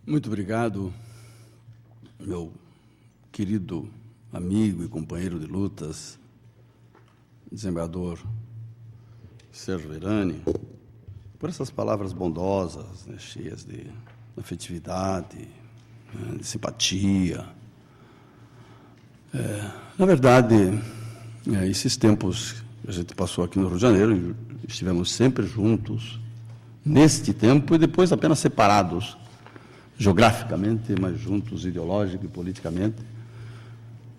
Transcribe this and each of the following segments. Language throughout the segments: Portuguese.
Muito obrigado, meu querido amigo e companheiro de lutas, desembargador Sérgio Verani, por essas palavras bondosas, né, cheias de afetividade, né, de simpatia. Na verdade, esses tempos que a gente passou aqui no Rio de Janeiro, estivemos sempre juntos, neste tempo, e depois apenas separados, geograficamente, mas juntos ideológico e politicamente.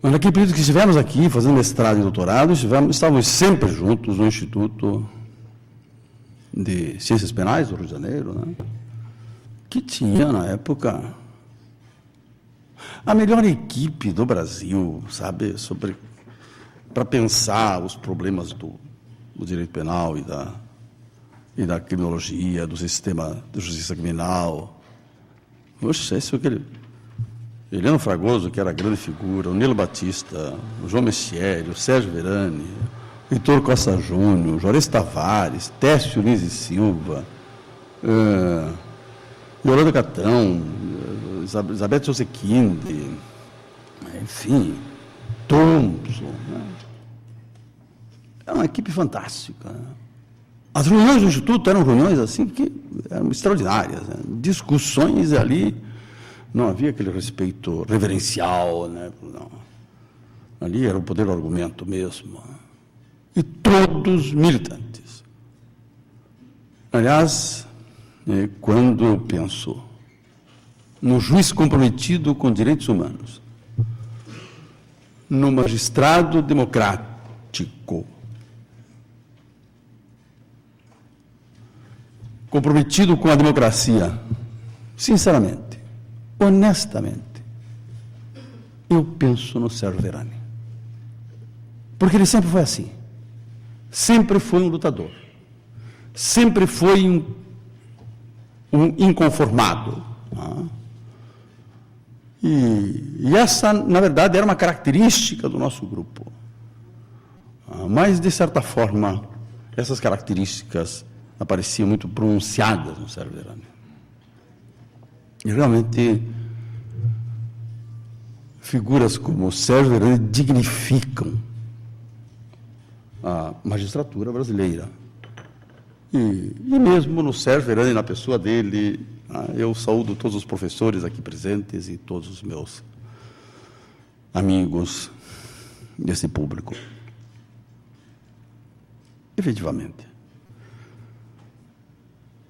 Mas naquele período que estivemos aqui, fazendo mestrado e doutorado, estávamos sempre juntos no Instituto de Ciências Penais do Rio de Janeiro, né? Que tinha, na época, a melhor equipe do Brasil, sabe, para pensar os problemas do direito penal e da criminologia, do sistema de justiça criminal. Poxa, isso é aquele Eliano Fragoso, que era a grande figura, o Nilo Batista, o João Messieri, o Sérgio Verani, Heitor Costa Júnior, Juarez Tavares, Técio Lins e Silva, Yolanda Catão, Elizabeth Josequinde, enfim, Thompson. Né? Era uma equipe fantástica. Né? As reuniões do Instituto eram reuniões assim que eram extraordinárias. Né? Discussões ali, não havia aquele respeito reverencial. Né? Não. Ali era o poder do argumento mesmo. Né? E todos militantes. Aliás, quando eu penso no juiz comprometido com direitos humanos, no magistrado democrático, comprometido com a democracia, sinceramente, honestamente, eu penso no Sérgio Verani. Porque ele sempre foi assim. Sempre foi um lutador. Sempre foi um inconformado. Né? E essa, na verdade, era uma característica do nosso grupo. Mas, de certa forma, essas características apareciam muito pronunciadas no Sérgio Verani. E, realmente, figuras como o Sérgio Verani dignificam a magistratura brasileira. E mesmo no Sérgio Verani, na pessoa dele, eu saúdo todos os professores aqui presentes e todos os meus amigos desse público. Efetivamente,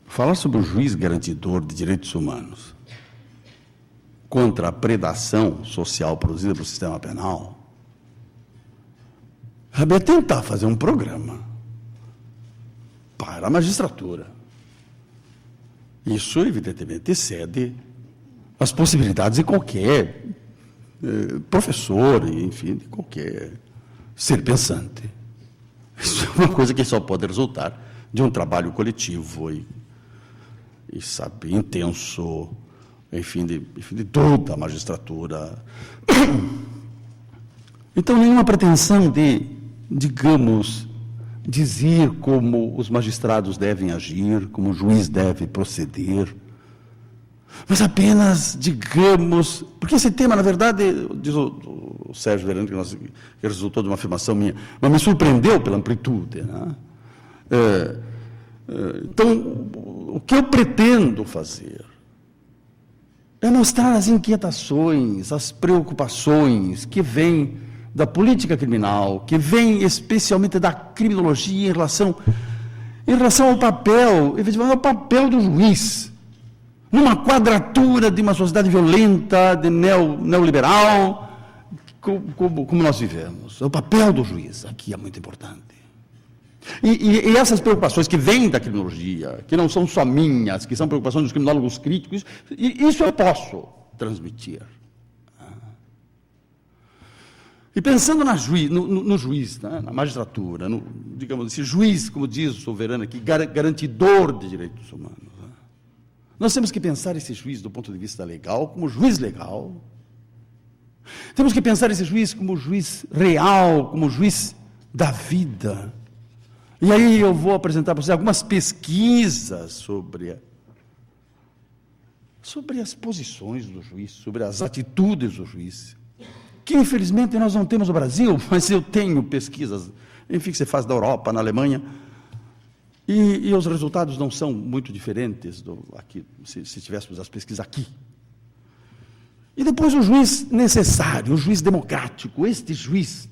falar sobre o juiz garantidor de direitos humanos contra a predação social produzida pelo sistema penal é tentar fazer um programa para a magistratura. Isso, evidentemente, excede as possibilidades de qualquer professor, enfim, de qualquer ser pensante. Isso é uma coisa que só pode resultar de um trabalho coletivo e sabe, intenso, enfim, de toda a magistratura. Então, nenhuma pretensão de, digamos, dizer como os magistrados devem agir, como o juiz deve proceder, mas apenas, digamos, porque esse tema, na verdade, diz o Sérgio Verani, que resultou de uma afirmação minha, mas me surpreendeu pela amplitude. Né? Então, o que eu pretendo fazer é mostrar as inquietações, as preocupações que vêm da política criminal, que vem especialmente da criminologia em relação ao papel, efetivamente, ao papel do juiz, numa quadratura de uma sociedade violenta, de neoliberal, como nós vivemos. O papel do juiz aqui é muito importante. E essas preocupações que vêm da criminologia, que não são só minhas, que são preocupações dos criminólogos críticos, isso eu posso transmitir. E pensando no juiz, né, na magistratura, digamos, esse juiz, como diz o Verani aqui, garantidor de direitos humanos. Né? Nós temos que pensar esse juiz do ponto de vista legal, como juiz legal. Temos que pensar esse juiz como juiz real, como juiz da vida. E aí eu vou apresentar para vocês algumas pesquisas sobre sobre as posições do juiz, sobre as atitudes do juiz, que infelizmente nós não temos no Brasil, mas eu tenho pesquisas, enfim, que você faz da Europa, na Alemanha, e os resultados não são muito diferentes aqui, se tivéssemos as pesquisas aqui. E depois o juiz necessário, o juiz democrático, este juiz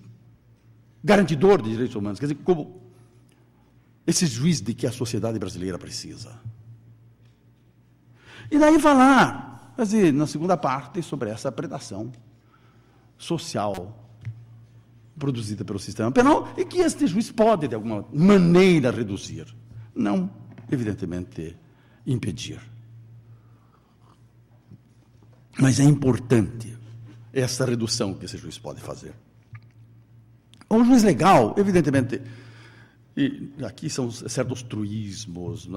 garantidor de direitos humanos, quer dizer, como esse juiz de que a sociedade brasileira precisa. E daí falar, quer dizer, na segunda parte, sobre essa predação social produzida pelo sistema penal e que este juiz pode, de alguma maneira, reduzir. Não, evidentemente, impedir. Mas é importante essa redução que esse juiz pode fazer. Um juiz legal, evidentemente, e aqui são certos truísmos,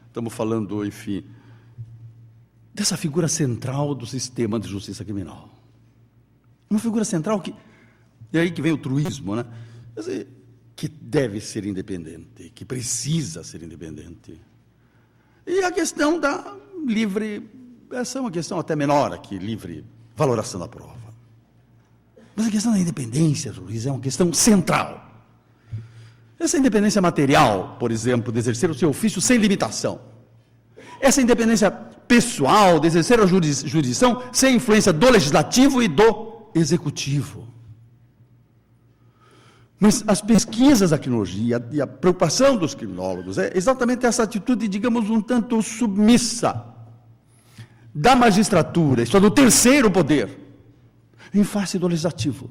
estamos falando, enfim, dessa figura central do sistema de justiça criminal. Uma figura central que, e aí que vem o truísmo, né? Quer dizer, que deve ser independente, que precisa ser independente. E a questão da livre, essa é uma questão até menor aqui, livre valoração da prova. Mas a questão da independência, Luiz, é uma questão central. Essa independência material, por exemplo, de exercer o seu ofício sem limitação. Essa independência pessoal, de exercer a jurisdição sem influência do legislativo e do executivo. Mas as pesquisas da criminologia e a preocupação dos criminólogos é exatamente essa atitude, digamos, um tanto submissa da magistratura, isto é, do terceiro poder, em face do legislativo.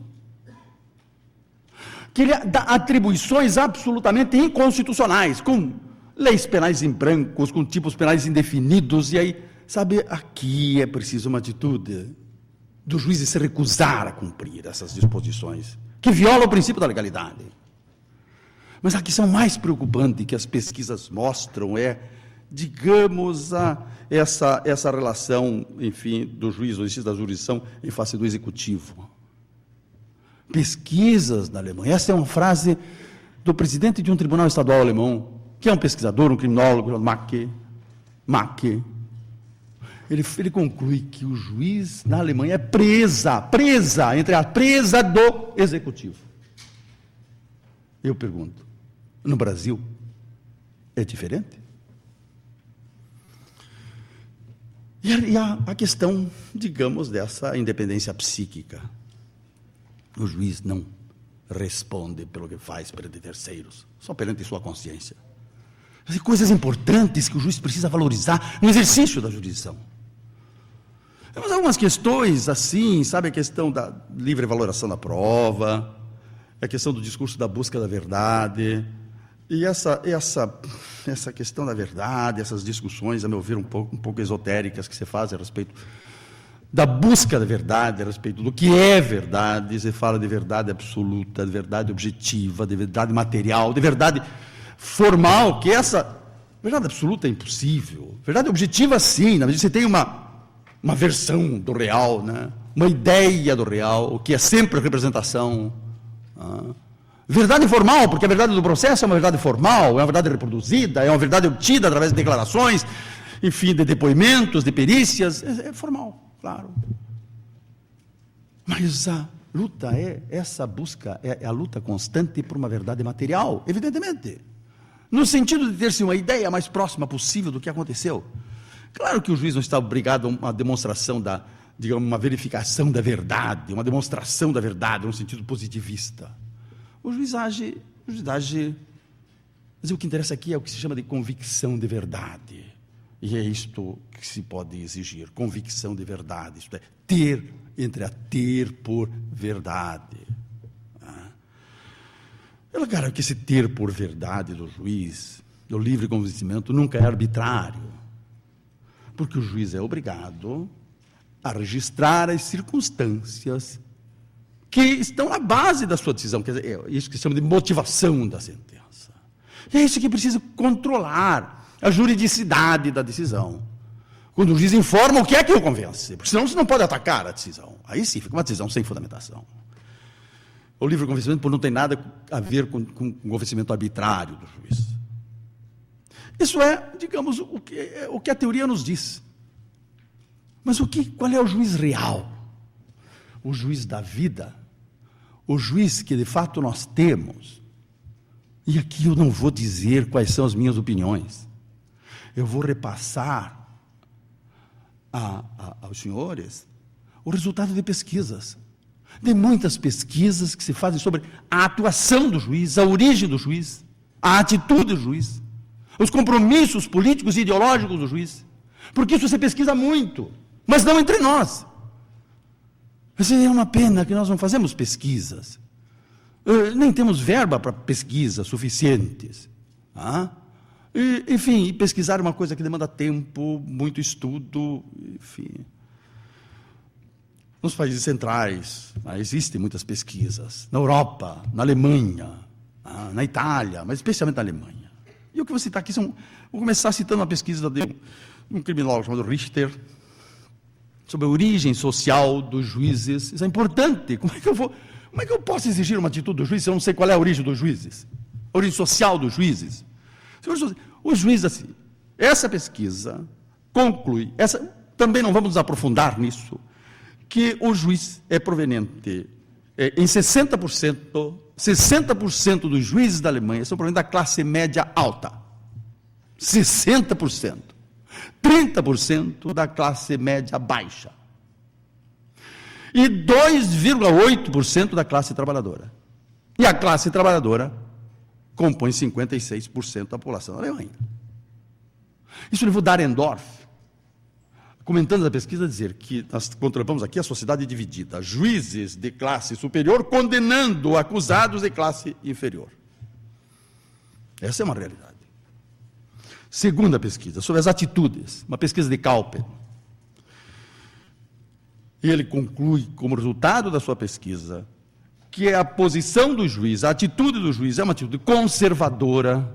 Que ele dá atribuições absolutamente inconstitucionais, com leis penais em brancos, com tipos penais indefinidos, e aí, sabe, aqui é preciso uma atitude do juiz se recusar a cumprir essas disposições, que violam o princípio da legalidade. Mas a questão mais preocupante que as pesquisas mostram é, digamos, essa relação, enfim, do juiz, do exercício da jurisdição em face do executivo. Pesquisas na Alemanha, essa é uma frase do presidente de um tribunal estadual alemão, que é um pesquisador, um criminólogo, Macke. Ele conclui que o juiz na Alemanha é presa do executivo. Eu pergunto, no Brasil é diferente? E a questão, digamos, dessa independência psíquica. O juiz não responde pelo que faz perante terceiros, só perante sua consciência. As coisas importantes que o juiz precisa valorizar no exercício da jurisdição. Temos algumas questões assim, sabe, a questão da livre valoração da prova, a questão do discurso da busca da verdade, e essa questão da verdade, essas discussões, a meu ver, um pouco esotéricas que se fazem a respeito da busca da verdade, a respeito do que é verdade. Você fala de verdade absoluta, de verdade objetiva, de verdade material, de verdade formal, que essa verdade absoluta é impossível. Verdade objetiva, sim, na medida que você tem uma versão do real, né? Uma ideia do real, o que é sempre representação. Verdade formal, porque a verdade do processo é uma verdade formal, é uma verdade reproduzida, é uma verdade obtida através de declarações, enfim, de depoimentos, de perícias, é formal. Claro. Mas a luta essa busca, é a luta constante por uma verdade material, evidentemente. No sentido de ter-se uma ideia mais próxima possível do que aconteceu. Claro que o juiz não está obrigado a uma demonstração digamos, uma verificação da verdade, uma demonstração da verdade, no sentido positivista. O juiz age, mas o que interessa aqui é o que se chama de convicção de verdade. E é isto que se pode exigir, convicção de verdade, isto é, ter por verdade. É claro que esse ter por verdade do juiz, do livre convencimento, nunca é arbitrário, porque o juiz é obrigado a registrar as circunstâncias que estão na base da sua decisão, quer dizer, é isso que se chama de motivação da sentença. E é isso que precisa controlar a juridicidade da decisão. Quando o juiz informa o que é que o convence, porque senão você não pode atacar a decisão. Aí sim, fica uma decisão sem fundamentação. O livre convencimento não tem nada a ver com o convencimento arbitrário do juiz. Isso é, digamos, o que a teoria nos diz. Mas qual é o juiz real? O juiz da vida, o juiz que de fato nós temos. E aqui eu não vou dizer quais são as minhas opiniões. Eu vou repassar aos senhores o resultado de pesquisas. De muitas pesquisas que se fazem sobre a atuação do juiz, a origem do juiz, a atitude do juiz, os compromissos políticos e ideológicos do juiz. Porque isso se pesquisa muito, mas não entre nós. Mas é uma pena que nós não fazemos pesquisas. Nem temos verba para pesquisas suficientes. Enfim, pesquisar é uma coisa que demanda tempo, muito estudo, enfim. Nos países centrais, existem muitas pesquisas. Na Europa, na Alemanha, na Itália, mas especialmente na Alemanha. E o que eu vou citar aqui vou começar citando uma pesquisa de um criminólogo chamado Richter, sobre a origem social dos juízes. Isso é importante. Como é que eu posso exigir uma atitude do juiz se eu não sei qual é a origem dos juízes? A origem social dos juízes. Os juízes, assim, essa pesquisa conclui, também não vamos nos aprofundar nisso, que o juiz é proveniente, em 60% dos juízes da Alemanha são provenientes da classe média alta. 60%. 30% da classe média baixa. E 2,8% da classe trabalhadora. E a classe trabalhadora compõe 56% da população da Alemanha. Isso levou Dahrendorf, comentando a pesquisa, a dizer que nós contemplamos aqui a sociedade dividida, juízes de classe superior condenando acusados de classe inferior. Essa é uma realidade. Segunda pesquisa, sobre as atitudes, uma pesquisa de Kaupen. Ele conclui, como resultado da sua pesquisa, que a posição do juiz, a atitude do juiz é uma atitude conservadora.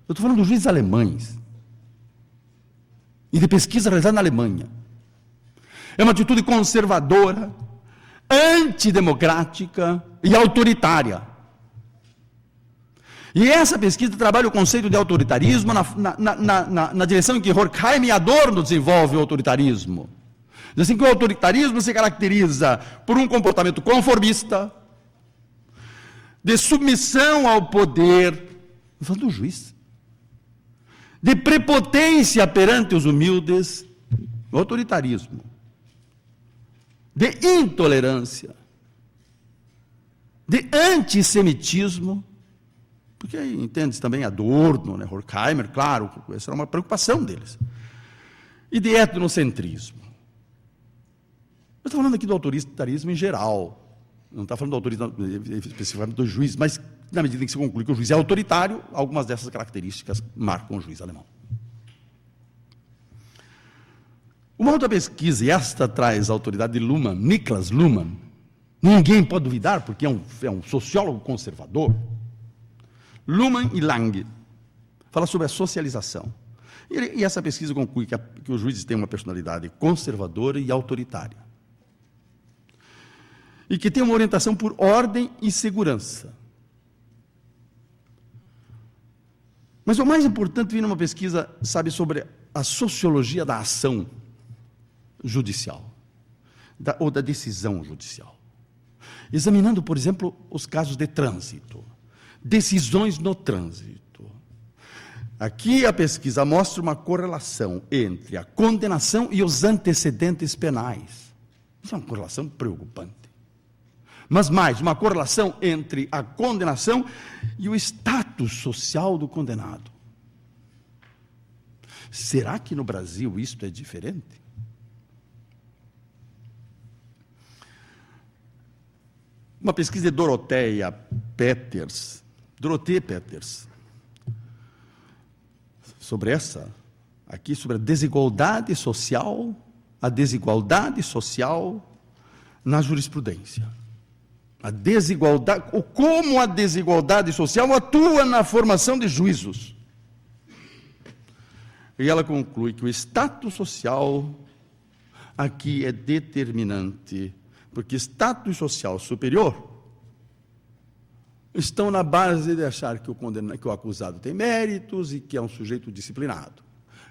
Eu estou falando dos juízes alemães. E de pesquisa realizada na Alemanha. É uma atitude conservadora, antidemocrática e autoritária. E essa pesquisa trabalha o conceito de autoritarismo na direção em que Horkheim e Adorno desenvolvem o autoritarismo. Diz assim que o autoritarismo se caracteriza por um comportamento conformista, de submissão ao poder, falando do juiz, de prepotência perante os humildes, autoritarismo, de intolerância, de antissemitismo, porque aí entende-se também Adorno, Horkheimer, claro, essa era uma preocupação deles, e de etnocentrismo. Eu estou falando aqui do autoritarismo em geral, não está falando do autoritarismo especificamente do juiz, mas na medida em que se conclui que o juiz é autoritário, algumas dessas características marcam o juiz alemão. Uma outra pesquisa, e esta traz a autoridade de Luhmann, Niklas Luhmann, ninguém pode duvidar, porque é um sociólogo conservador. Luhmann e Lange fala sobre a socialização. E essa pesquisa conclui que os juízes têm uma personalidade conservadora e autoritária. E que tem uma orientação por ordem e segurança. Mas o mais importante vem numa pesquisa, sabe, sobre a sociologia da ação judicial, ou da decisão judicial. Examinando, por exemplo, os casos de trânsito, decisões no trânsito. Aqui a pesquisa mostra uma correlação entre a condenação e os antecedentes penais. Isso é uma correlação preocupante. Mas mais, uma correlação entre a condenação e o status social do condenado. Será que no Brasil isto é diferente? Uma pesquisa de Dorothea Peters, sobre sobre a desigualdade social na jurisprudência. Como a desigualdade social atua na formação de juízos. E ela conclui que o status social aqui é determinante, porque status social superior estão na base de achar que o acusado tem méritos e que é um sujeito disciplinado.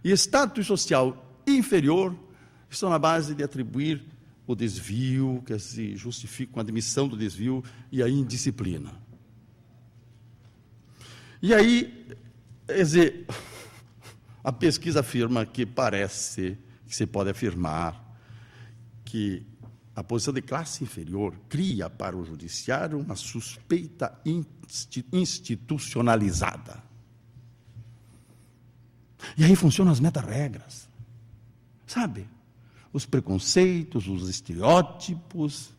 E status social inferior estão na base de atribuir o desvio, que se justifica com a admissão do desvio e a indisciplina. E aí, quer dizer, a pesquisa afirma que parece que se pode afirmar que a posição de classe inferior cria para o judiciário uma suspeita institucionalizada. E aí funcionam as meta-regras, sabe? Os preconceitos, os estereótipos,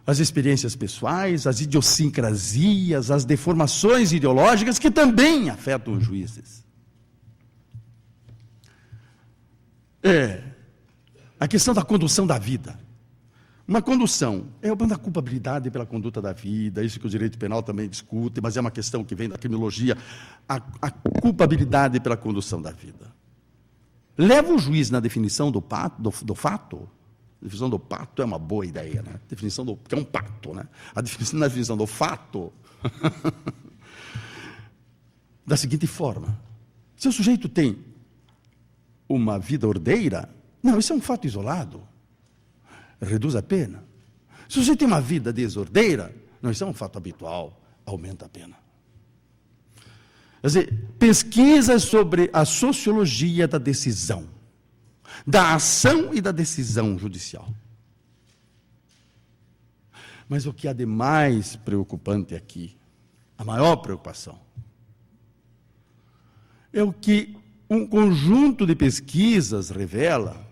as experiências pessoais, as idiosincrasias, as deformações ideológicas que também afetam os juízes. A questão da condução da vida. Uma condução é o da culpabilidade pela conduta da vida, isso que o direito penal também discute, mas é uma questão que vem da criminologia, a culpabilidade pela condução da vida. Leva o juiz na definição do fato. A definição do pato é uma boa ideia, né? Definição do que é um pato, né? Na definição do fato, da seguinte forma: se o sujeito tem uma vida ordeira, não, isso é um fato isolado, reduz a pena. Se o sujeito tem uma vida desordeira, não, isso é um fato habitual, aumenta a pena. Quer dizer, pesquisas sobre a sociologia da decisão, da ação e da decisão judicial. Mas o que há de mais preocupante aqui, a maior preocupação, é o que um conjunto de pesquisas revela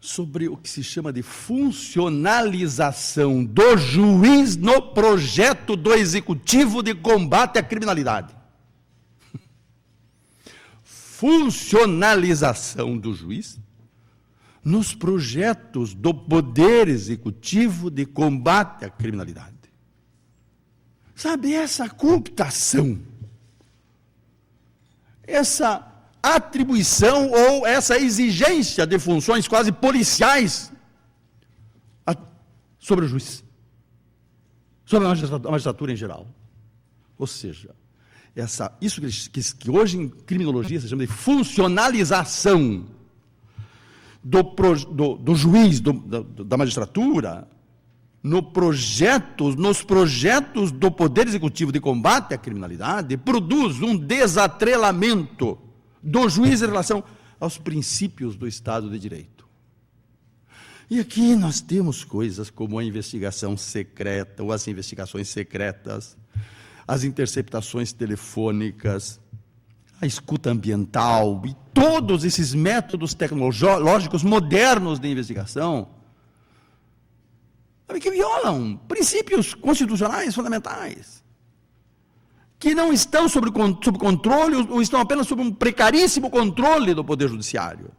sobre o que se chama de funcionalização do juiz no projeto do executivo de combate à criminalidade. Funcionalização do juiz nos projetos do Poder Executivo de combate à criminalidade. Sabe, essa cooptação, essa atribuição ou essa exigência de funções quase policiais sobre o juiz, sobre a magistratura em geral. Ou seja, isso que hoje em criminologia se chama de funcionalização do juiz, da magistratura, nos projetos do Poder Executivo de combate à criminalidade, produz um desatrelamento do juiz em relação aos princípios do Estado de Direito. E aqui nós temos coisas como a investigação secreta, ou as investigações secretas, as interceptações telefônicas, a escuta ambiental e todos esses métodos tecnológicos modernos de investigação, que violam princípios constitucionais fundamentais, que não estão sob controle, ou estão apenas sob um precaríssimo controle do Poder Judiciário.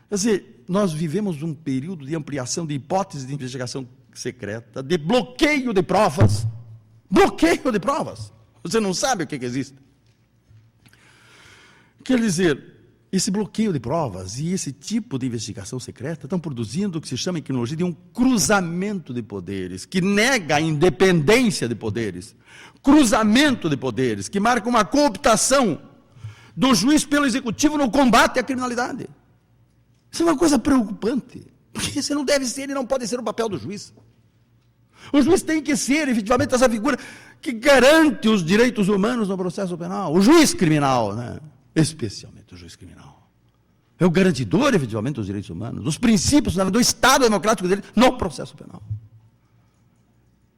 Quer dizer, nós vivemos um período de ampliação de hipóteses de investigação secreta, de bloqueio de provas. Bloqueio de provas. Você não sabe o que existe. Quer dizer, esse bloqueio de provas e esse tipo de investigação secreta estão produzindo o que se chama em criminologia de um cruzamento de poderes, que nega a independência de poderes. Cruzamento de poderes, que marca uma cooptação do juiz pelo executivo no combate à criminalidade. Isso é uma coisa preocupante, porque esse não deve ser e não pode ser o papel do juiz. O juiz tem que ser, efetivamente, essa figura que garante os direitos humanos no processo penal. O juiz criminal, né? Especialmente o juiz criminal. É o garantidor, efetivamente, dos direitos humanos, dos princípios do Estado democrático dele no processo penal.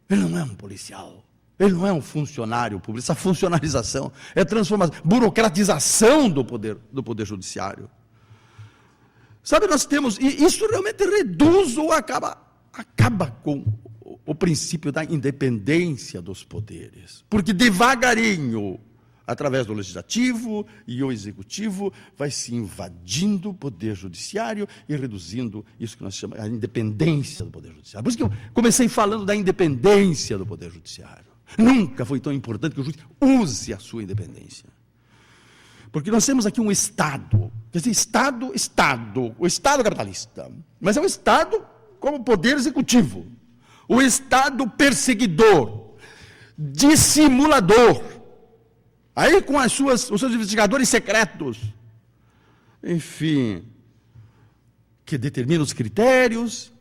Ele não é um policial, ele não é um funcionário público. Essa funcionalização é transformação, burocratização do poder judiciário. Sabe, nós temos, e isso realmente reduz ou acaba com o princípio da independência dos poderes. Porque devagarinho, através do legislativo e o executivo, vai se invadindo o poder judiciário e reduzindo isso que nós chamamos a independência do poder judiciário. Por isso que eu comecei falando da independência do poder judiciário. Nunca foi tão importante que o juiz use a sua independência. Porque nós temos aqui um Estado, quer dizer, o Estado capitalista, mas é um Estado como poder executivo, o Estado perseguidor, dissimulador, Aí com os seus investigadores secretos, enfim, que determinam os critérios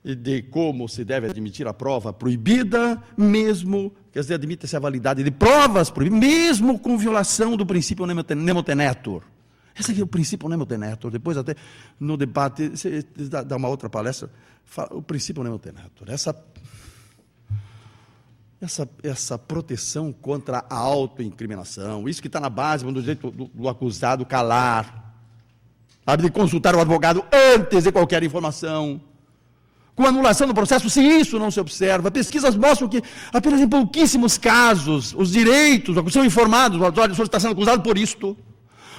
de como se deve admitir a prova proibida, mesmo, quer dizer, admite-se a validade de provas proibidas, mesmo com violação do princípio nemo tenetur. Esse aqui é o princípio nemo tenetur. Depois, até no debate, você dá uma outra palestra, fala, o princípio nemo tenetur. Essa proteção contra a autoincriminação, isso que está na base do direito do acusado calar, sabe, de consultar o advogado antes de qualquer informação, com anulação do processo, se isso não se observa. Pesquisas mostram que apenas em pouquíssimos casos os direitos são informados, olha, o senhor está sendo acusado por isto,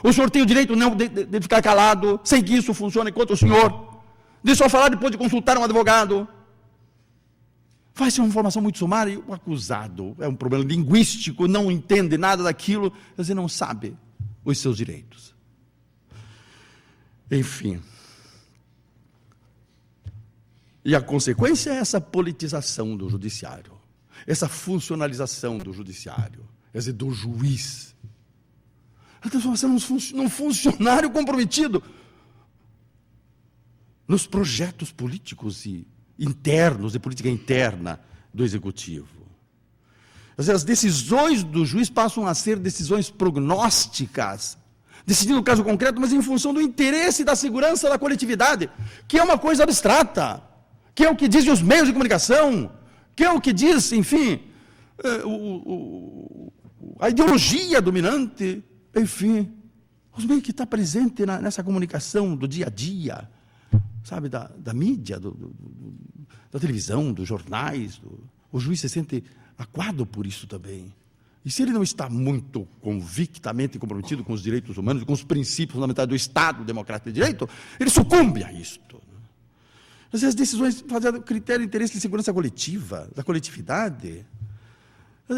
o senhor tem o direito não de ficar calado, sem que isso funcione contra o senhor, de só falar depois de consultar um advogado. Vai ser uma informação muito sumária e o acusado é um problema linguístico, não entende nada daquilo, quer dizer, não sabe os seus direitos. Enfim. E a consequência é essa politização do judiciário, essa funcionalização do judiciário, quer dizer, do juiz. A transformação num funcionário comprometido nos projetos políticos e internos, de política interna do Executivo. Quer dizer, as decisões do juiz passam a ser decisões prognósticas, decidindo o caso concreto, mas em função do interesse e da segurança da coletividade, que é uma coisa abstrata, que é o que dizem os meios de comunicação, que é o que diz, enfim, a ideologia dominante, enfim, os meios que estão presentes nessa comunicação do dia a dia, sabe, da mídia, da televisão, dos jornais. O juiz se sente acuado por isso também. E se ele não está muito convictamente comprometido com os direitos humanos, com os princípios fundamentais do Estado democrático de direito, ele sucumbe a isto. Às vezes as decisões fazem critério de interesse de segurança coletiva, da coletividade.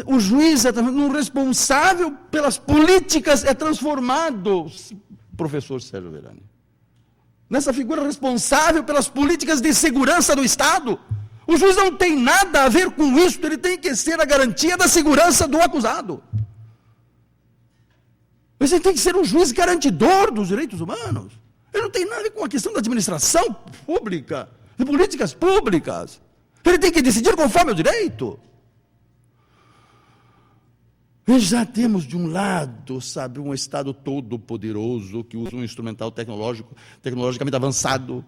O juiz é um responsável pelas políticas, é transformado, professor Sérgio Verani, nessa figura responsável pelas políticas de segurança do Estado. O juiz não tem nada a ver com isso, ele tem que ser a garantia da segurança do acusado. Mas ele tem que ser um juiz garantidor dos direitos humanos. Ele não tem nada a ver com a questão da administração pública, de políticas públicas. Ele tem que decidir conforme o direito. E já temos de um lado, sabe, um Estado todo poderoso, que usa um instrumental tecnologicamente avançado,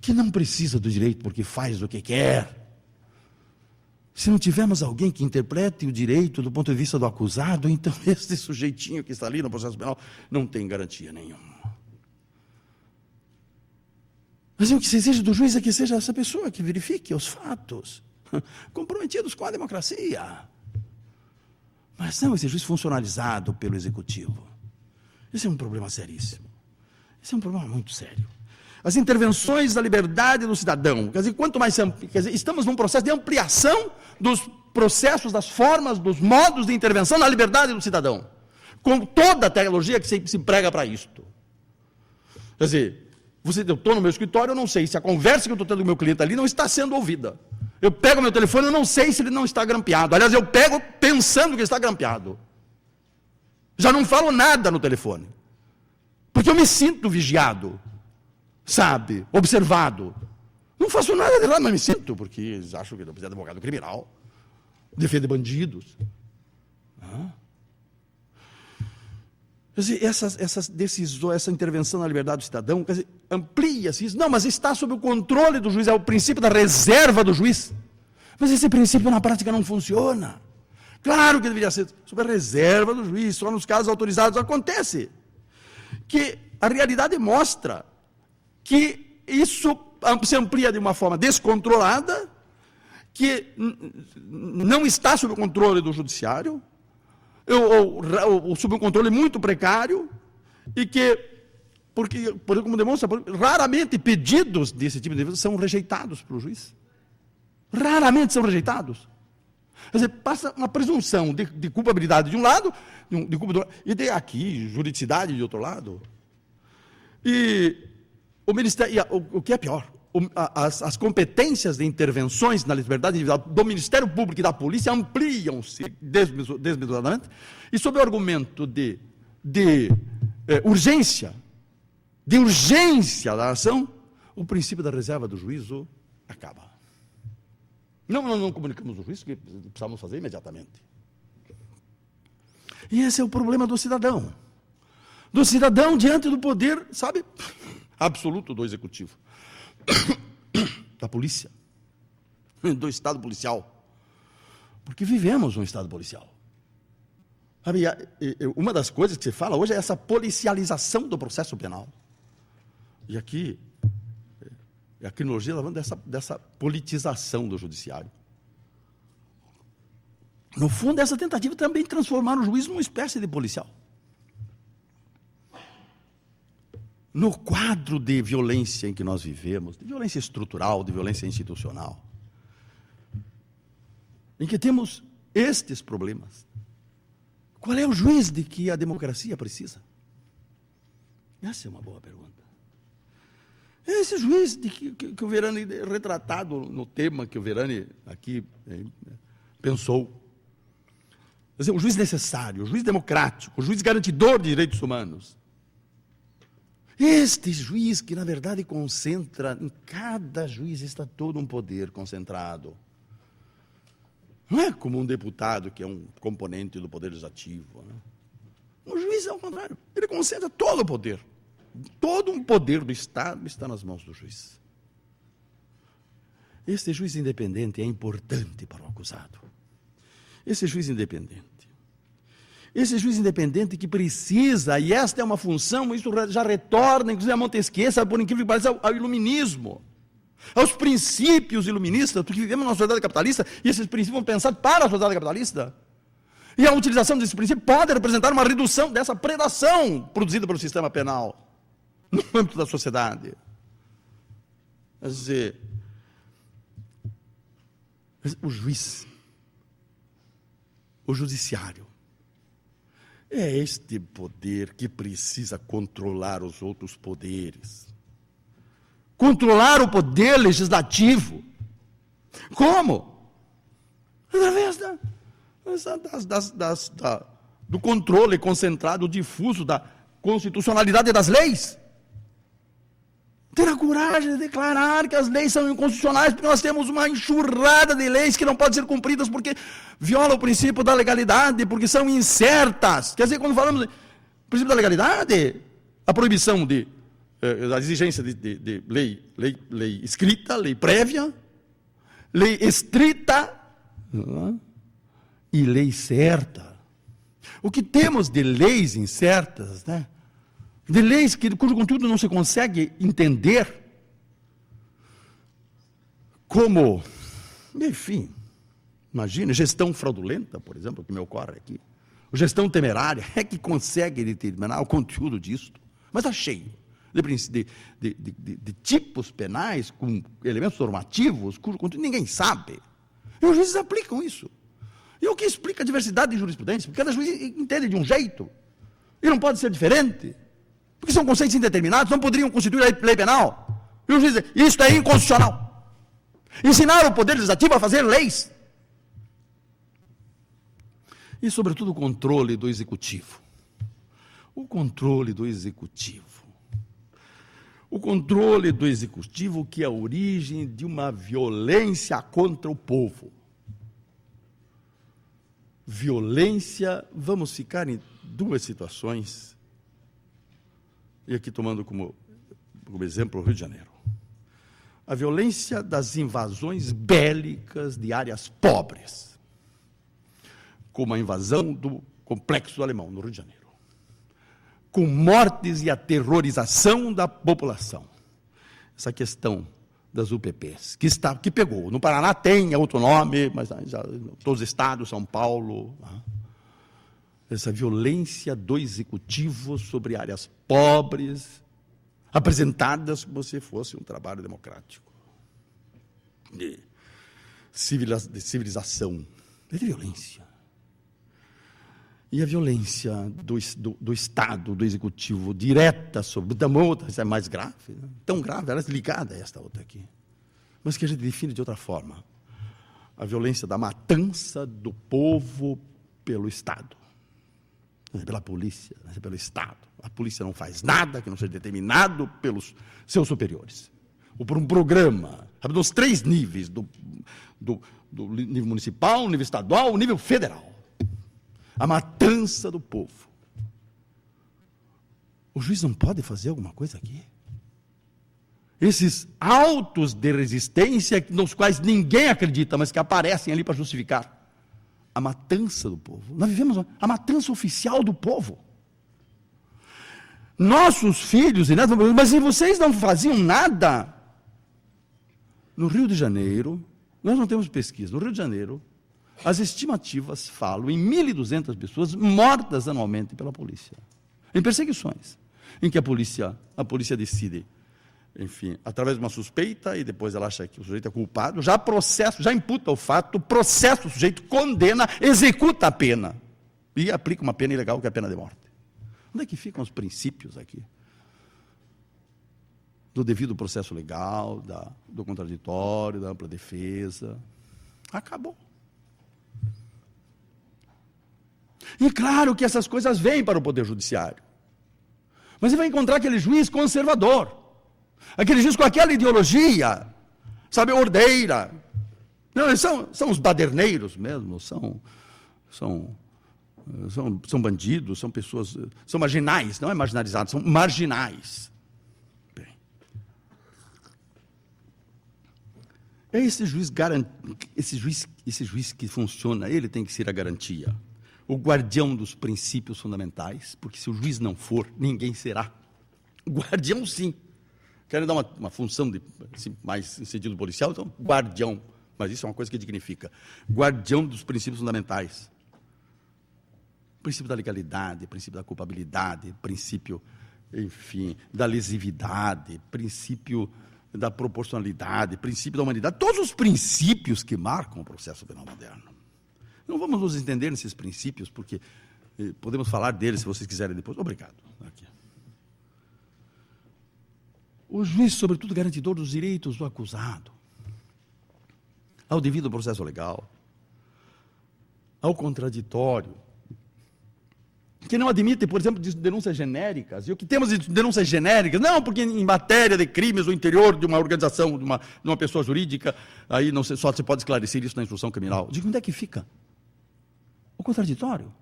que não precisa do direito porque faz o que quer. Se não tivermos alguém que interprete o direito do ponto de vista do acusado, então esse sujeitinho que está ali no processo penal não tem garantia nenhuma. Mas o que se exige do juiz é que seja essa pessoa que verifique os fatos, comprometidos com a democracia. Mas não esse juiz funcionalizado pelo Executivo. Esse é um problema seríssimo. Esse é um problema muito sério. As intervenções da liberdade do cidadão, quer dizer, quanto mais estamos num processo de ampliação dos processos, das formas, dos modos de intervenção na liberdade do cidadão, com toda a tecnologia que se prega para isto. Quer dizer, eu estou no meu escritório, eu não sei se a conversa que eu estou tendo com o meu cliente ali não está sendo ouvida. Eu pego meu telefone, eu não sei se ele não está grampeado. Aliás, eu pego pensando que ele está grampeado. Já não falo nada no telefone. Porque eu me sinto vigiado, sabe, observado. Não faço nada de errado, mas me sinto, porque eles acham que eu preciso de advogado criminal, defende bandidos. Quer dizer, essas decisões, essa intervenção na liberdade do cidadão, quer dizer, amplia-se isso. Não, mas está sob o controle do juiz, é o princípio da reserva do juiz. Mas esse princípio na prática não funciona. Claro que deveria ser sob a reserva do juiz, só nos casos autorizados acontece. Que a realidade mostra que isso se amplia de uma forma descontrolada, que não está sob o controle do judiciário, ou sob um controle muito precário, e que, porque como demonstra, raramente pedidos desse tipo de defesa são rejeitados pelo juiz. Raramente são rejeitados. Quer dizer, passa uma presunção de culpabilidade de um lado, de culpa do outro, e de aqui, juridicidade de outro lado. E o Ministério, o que é pior, as competências de intervenções na liberdade individual do Ministério Público e da Polícia ampliam-se desmesuradamente, e sob o argumento de urgência da ação, o princípio da reserva do juízo acaba. Não comunicamos o juízo que precisamos fazer imediatamente. E esse é o problema do cidadão. Do cidadão diante do poder, sabe, absoluto do executivo, da polícia, do Estado policial. Porque vivemos um Estado policial. Sabe, uma das coisas que se fala hoje é essa policialização do processo penal. E aqui, a criminologia está falando dessa politização do judiciário. No fundo, essa tentativa também de transformar o juiz numa espécie de policial. No quadro de violência em que nós vivemos, de violência estrutural, de violência institucional, em que temos estes problemas, qual é o juiz de que a democracia precisa? Essa é uma boa pergunta. Esse juiz de que o Verani, retratado no tema que o Verani aqui pensou, quer dizer, o juiz necessário, o juiz democrático, o juiz garantidor de direitos humanos. Este juiz que, na verdade, concentra, em cada juiz está todo um poder concentrado. Não é como um deputado, que é um componente do poder legislativo. Né? O juiz é o contrário, ele concentra todo o poder. Todo um poder do Estado está nas mãos do juiz. Este juiz independente é importante para o acusado. Esse juiz independente que precisa, e esta é uma função, isso já retorna, inclusive a Montesquieu, sabe, por incrível que pareça, ao iluminismo, aos princípios iluministas, porque vivemos numa sociedade capitalista, e esses princípios vão pensar para a sociedade capitalista. E a utilização desse princípio pode representar uma redução dessa predação produzida pelo sistema penal no âmbito da sociedade. Quer dizer, o juiz, o judiciário, é este poder que precisa controlar os outros poderes. Controlar o poder legislativo. Como? Através do controle concentrado, difuso da constitucionalidade das leis. Ter a coragem de declarar que as leis são inconstitucionais, porque nós temos uma enxurrada de leis que não podem ser cumpridas porque violam o princípio da legalidade, porque são incertas. Quer dizer, quando falamos do princípio da legalidade, a proibição a exigência de lei escrita, lei prévia, lei estrita e lei certa. O que temos de leis incertas, né? De leis cujo conteúdo não se consegue entender, como, enfim, imagine, gestão fraudulenta, por exemplo, que me ocorre aqui, gestão temerária, é que consegue determinar o conteúdo disso, mas está cheio de tipos penais com elementos normativos cujo conteúdo ninguém sabe, e os juízes aplicam isso. E o que explica a diversidade de jurisprudência? Porque cada juiz entende de um jeito, e não pode ser diferente. Porque são conceitos indeterminados, não poderiam constituir a lei penal. E o juiz diz, isso é inconstitucional. Ensinar o poder legislativo a fazer leis. E, sobretudo, o controle do executivo. O controle do executivo. O controle do executivo que é a origem de uma violência contra o povo. Violência, vamos ficar em duas situações. E aqui tomando como exemplo o Rio de Janeiro. A violência das invasões bélicas de áreas pobres, como a invasão do Complexo Alemão, no Rio de Janeiro, com mortes e aterrorização da população. Essa questão das UPPs, que pegou. No Paraná tem outro nome, mas já, todos os estados, São Paulo... Essa violência do executivo sobre áreas pobres, apresentadas como se fosse um trabalho democrático, de civilização, de violência. E a violência do Estado, do Executivo, direta sobre... Da outra, isso é mais grave, né? Tão grave, ela é ligada a esta outra aqui. Mas que a gente define de outra forma. A violência da matança do povo pelo Estado. Não é pela polícia, não é pelo Estado. A polícia não faz nada que não seja determinado pelos seus superiores. Ou por um programa, sabe, dos 3 níveis, do nível municipal, nível estadual, nível federal. A matança do povo. O juiz não pode fazer alguma coisa aqui? Esses autos de resistência nos quais ninguém acredita, mas que aparecem ali para justificar a matança do povo. Nós vivemos a matança oficial do povo. Nossos filhos e netos, mas se vocês não faziam nada, no Rio de Janeiro, nós não temos pesquisa, no Rio de Janeiro, as estimativas falam em 1.200 pessoas mortas anualmente pela polícia, em perseguições, em que a polícia decide, enfim, através de uma suspeita, e depois ela acha que o sujeito é culpado, já imputa o fato, processa o sujeito, condena, executa a pena, e aplica uma pena ilegal, que é a pena de morte. Onde é que ficam os princípios aqui? Do devido processo legal, do contraditório, da ampla defesa. Acabou. E claro que essas coisas vêm para o Poder Judiciário. Mas você vai encontrar aquele juiz conservador, aquele juiz com aquela ideologia, sabe, ordeira. Não, eles são os baderneiros mesmo, são bandidos, são pessoas, são marginais, não é marginalizados, são marginais. Bem, é esse juiz que funciona, ele tem que ser a garantia, o guardião dos princípios fundamentais, porque se o juiz não for, ninguém será. Guardião, sim. Querem dar uma função assim, mais em sentido policial, então, guardião. Mas isso é uma coisa que dignifica. Guardião dos princípios fundamentais. Princípio da legalidade, princípio da culpabilidade, princípio, enfim, da lesividade, princípio da proporcionalidade, princípio da humanidade, todos os princípios que marcam o processo penal moderno. Não vamos nos entender nesses princípios, porque podemos falar deles se vocês quiserem depois. Obrigado. Aqui. O juiz, sobretudo, garantidor dos direitos do acusado, ao devido processo legal, ao contraditório, que não admite, por exemplo, denúncias genéricas. E o que temos de denúncias genéricas? Não, porque em matéria de crimes no interior de uma organização, de uma pessoa jurídica, aí não só se pode esclarecer isso na instrução criminal. Eu digo, onde é que fica o contraditório?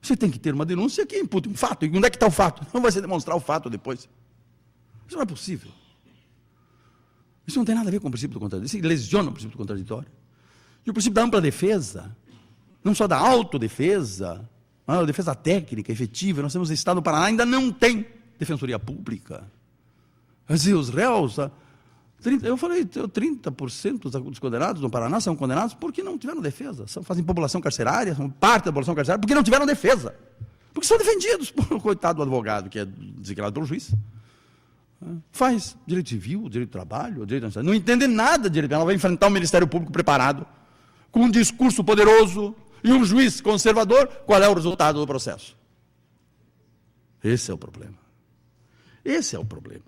Você tem que ter uma denúncia que impute um fato. E onde é que está o fato? Não vai se demonstrar o fato depois. Isso não é possível. Isso não tem nada a ver com o princípio do contraditório. Isso lesiona o princípio do contraditório. E o princípio da ampla defesa, não só da autodefesa, a defesa técnica, efetiva. Nós temos no Estado do Paraná, ainda não tem defensoria pública. Quer dizer, os réus, eu falei, 30% dos condenados no Paraná são condenados porque não tiveram defesa. Fazem população carcerária, são parte da população carcerária porque não tiveram defesa. Porque são defendidos por um coitado do advogado, que é designado pelo juiz. Faz direito civil, direito do trabalho, direito não entende nada de direito penal, vai enfrentar um Ministério Público preparado, com um discurso poderoso, e um juiz conservador. Qual é o resultado do processo? Esse é o problema. Esse é o problema.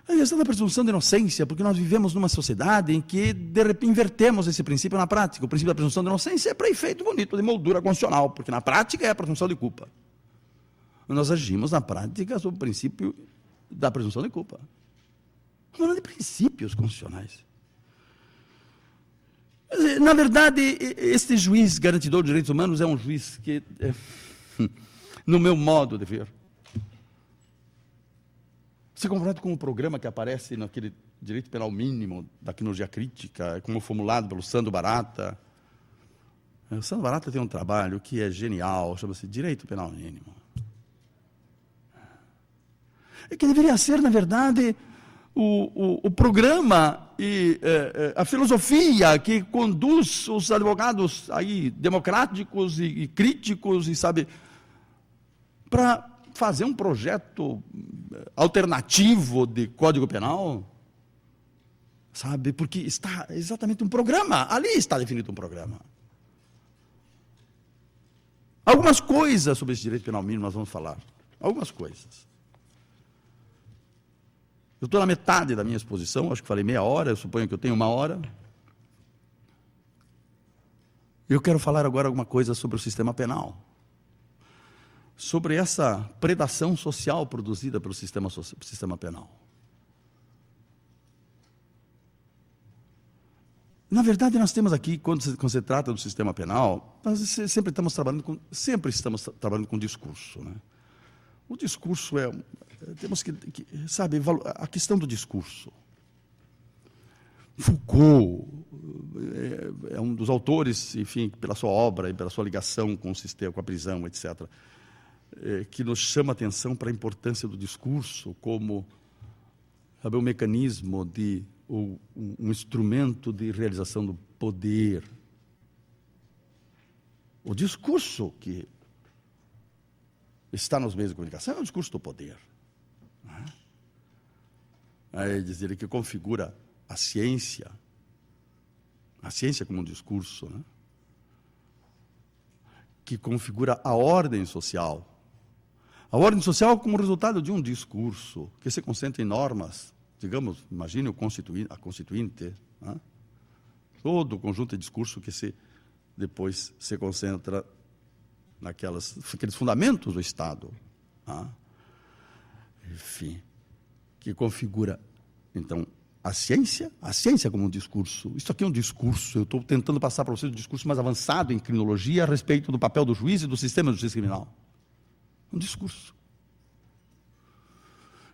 A questão da presunção de inocência, porque nós vivemos numa sociedade em que, de repente, invertemos esse princípio na prática. O princípio da presunção de inocência é para efeito bonito, de moldura constitucional, porque na prática é a presunção de culpa. Nós agimos na prática sob o princípio da presunção de culpa. Falando de princípios constitucionais. Na verdade, este juiz garantidor de direitos humanos é um juiz que, no meu modo de ver, se comparado com o programa que aparece naquele direito penal mínimo da quinologia crítica, como formulado pelo Sandro Barata. O Sandro Barata tem um trabalho que é genial, chama-se Direito Penal Mínimo. É que deveria ser, na verdade, o programa e a filosofia que conduz os advogados aí democráticos e críticos, e sabe, para fazer um projeto alternativo de Código Penal, sabe, porque está exatamente um programa, ali está definido um programa. Algumas coisas sobre esse direito penal mínimo nós vamos falar. Algumas coisas. Eu estou na metade da minha exposição, acho que falei meia hora, eu suponho que eu tenho 1 hora. Eu quero falar agora alguma coisa sobre o sistema penal. Sobre essa predação social produzida pelo sistema penal. Na verdade, nós temos aqui, quando se trata do sistema penal, nós sempre estamos trabalhando com discurso, né? O discurso temos que sabe, a questão do discurso. Foucault é um dos autores, enfim, pela sua obra e pela sua ligação com o sistema, com a prisão, etc., que nos chama a atenção para a importância do discurso como, sabe, um mecanismo um instrumento de realização do poder. O discurso que está nos meios de comunicação é o discurso do poder. É dizer que configura a ciência como um discurso, né? Que configura a ordem social. A ordem social como resultado de um discurso que se concentra em normas. Digamos, imagine a Constituinte, né? Todo o conjunto de discurso que depois se concentra naqueles fundamentos do Estado, né? Enfim, que configura, então, a ciência como um discurso. Isso aqui é um discurso, eu estou tentando passar para vocês um discurso mais avançado em criminologia a respeito do papel do juiz e do sistema de justiça criminal. Um discurso.